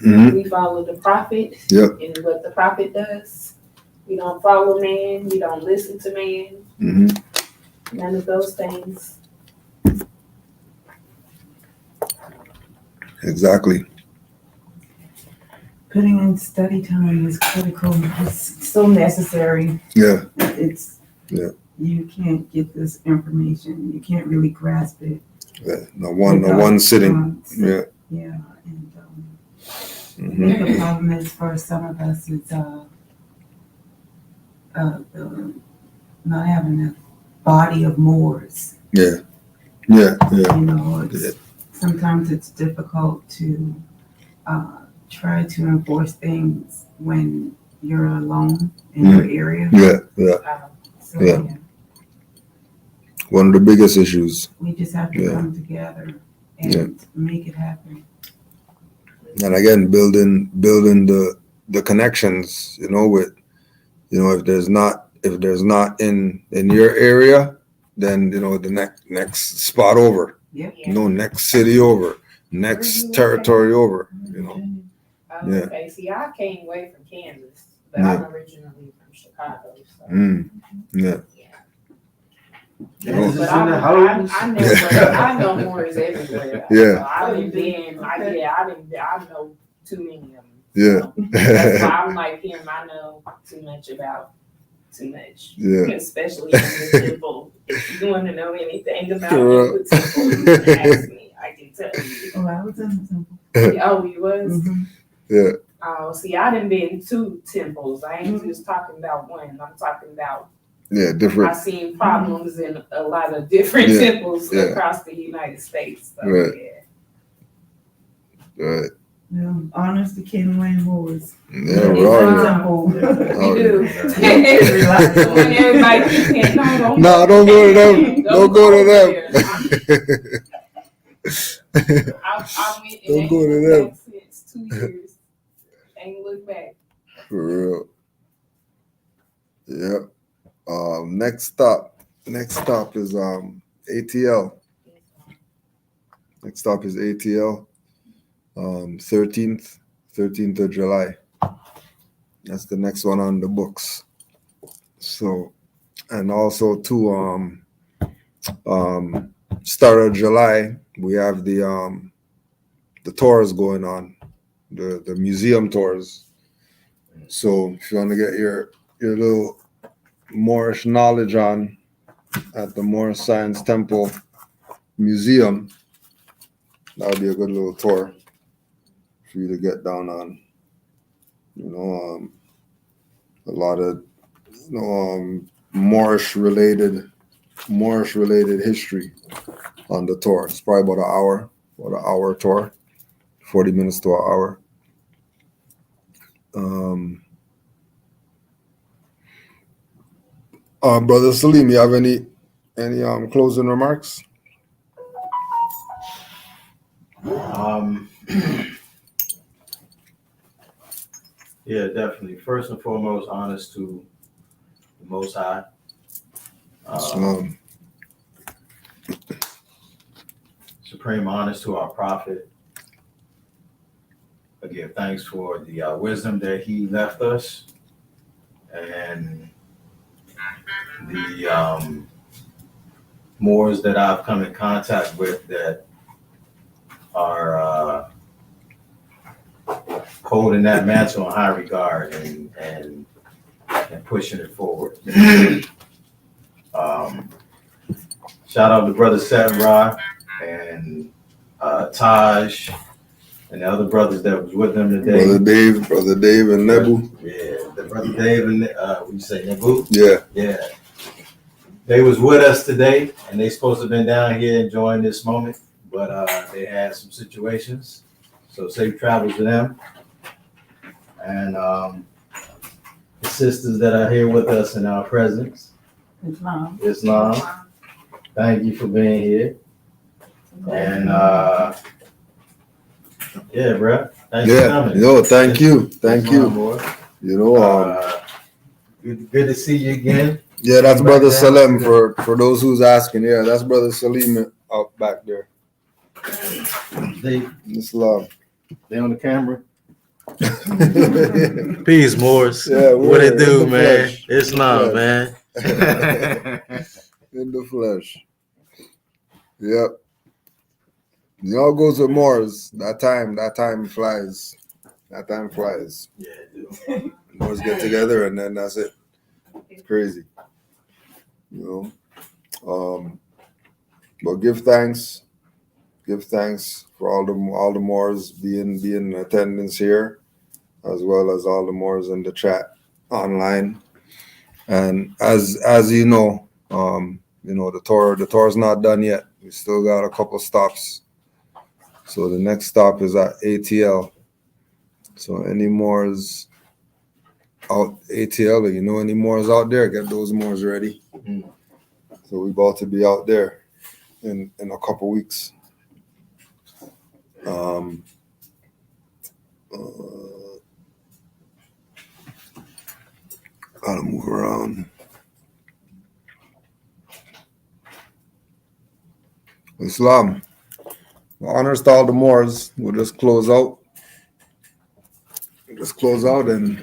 Mm-hmm. We follow the prophet Yep. and what the prophet does. We don't follow man. We don't listen to man. Mm-hmm. None of those things. Exactly. Putting in study time is critical. It's so necessary. Yeah. It's you can't get this information. You can't really grasp it. Yeah. No one sitting. Yeah. Yeah, and I Mm-hmm. think the problem is for some of us it's not having a body of Moors. Yeah. Yeah. Yeah. You know, sometimes it's difficult to try to enforce things when you're alone in your area. Yeah. Yeah. So, Yeah. One of the biggest issues. we just have to come together and make it happen. And again, building the connections, with, if there's not in your area, then the next spot over, Yep. next city over, next territory over, Okay, see, I came away from Kansas, but Yeah. I'm originally from Chicago. So. Yeah. Kansas But in the house. I know Moors everywhere. Yeah. So I know too many of them. Yeah. So that's why I'm like him. I know too much about too much. Yeah. Especially in the temple. If you want to know anything about the temple, you can ask me. I can tell you. Oh, I was in the temple. Oh, you was? Mm-hmm. Yeah. Oh, see, I done been to temples. I ain't just talking about one. I'm talking about Different. I've seen problems in a lot of different temples across the United States. So, Right. Right. Yeah, honors to Ken Wayne Moors. Yeah, Right. right. We do. When everybody keeps saying, No, don't go to them. Don't go to them. I went and Don't go to ain't them. looked back since 2 years. Ain't looked back. For real. Yep. Next stop is ATL. Next stop is ATL. 13th of July. That's the next one on the books. So, and also to start of July, we have the tours going on, the museum tours. So if you want to get your little Moorish knowledge on at the Moorish Science Temple Museum, that would be a good little tour for you to get down on. A lot of Moorish related history on the tour. It's probably about an hour tour, 40 minutes to an hour. Brother Salim, you have any closing remarks? Yeah, definitely. First and foremost, honest to the Most High. Supreme honest to our prophet. I give thanks for the wisdom that he left us and the Moors that I've come in contact with that are holding that mantle in high regard and pushing it forward. Shout out to Brother Satrah and Taj and the other brothers that was with them today. Brother Dave and Nebu. Yeah, the Brother Dave and what you say, Nebu? Yeah. They was with us today, and they supposed to have been down here enjoying this moment, but they had some situations. So safe travels to them. And the sisters that are here with us in our presence. Islam. Thank you for being here. And yeah, bro. Thanks for Yeah, coming. yo, thank you. Thank Come on, you. boy. You know, Good to see you again. yeah, that's Back Brother down. Salem for those who's asking. Yeah, that's Brother Salim out back there. They Islam. on the camera. Peace, Moors. Yeah, What it in do, the man? flesh. Islam, man. In the flesh. Yep. You all go to Moors. That time flies. That time flies. Yeah, dude. Moors get together and then that's it. It's crazy. You know. But give thanks. Give thanks for all the Moors being in attendance here, as well as all the Moors in the chat online. And as you know, the tour's not done yet. We still got a couple stops. So the next stop is at ATL. So any Moors out ATL, or you know any Moors out there, get those Moors ready. Mhm. So we about to be out there in a couple weeks. Gotta move around. Islam. Honors to all the Moors. We'll just close out. And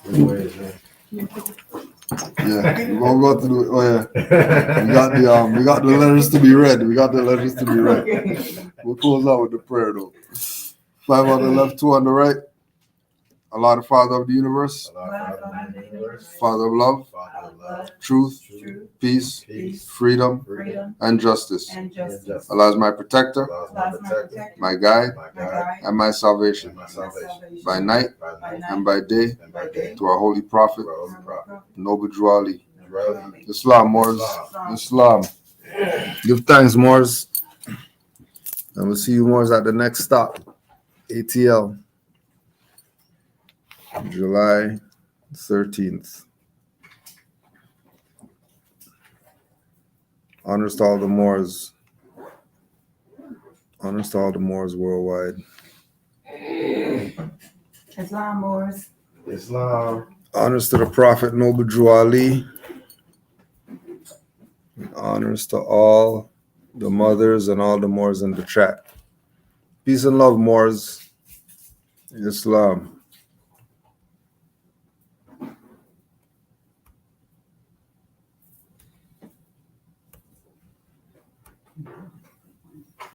yeah, we're gonna go through. Oh yeah, we got the letters to be read. We'll close out with the prayer though. 5 on the left, 2 on the right. Allah, the Father of the universe, Father of love, truth, peace, freedom, and justice. Allah is my protector, my guide, and my salvation. By night and by day, to our holy prophet, Noble Drew Ali. Islam, Moors. Islam. Give thanks, Moors. And we'll see you, Moors, at the next stop, ATL, July 13th. Honors to all the Moors. Honors to all the Moors worldwide. Islam, Moors. Islam. Honors to the Prophet Noble Drew Ali. And honors to all the mothers and all the Moors in the chat. Peace and love, Moors. Islam.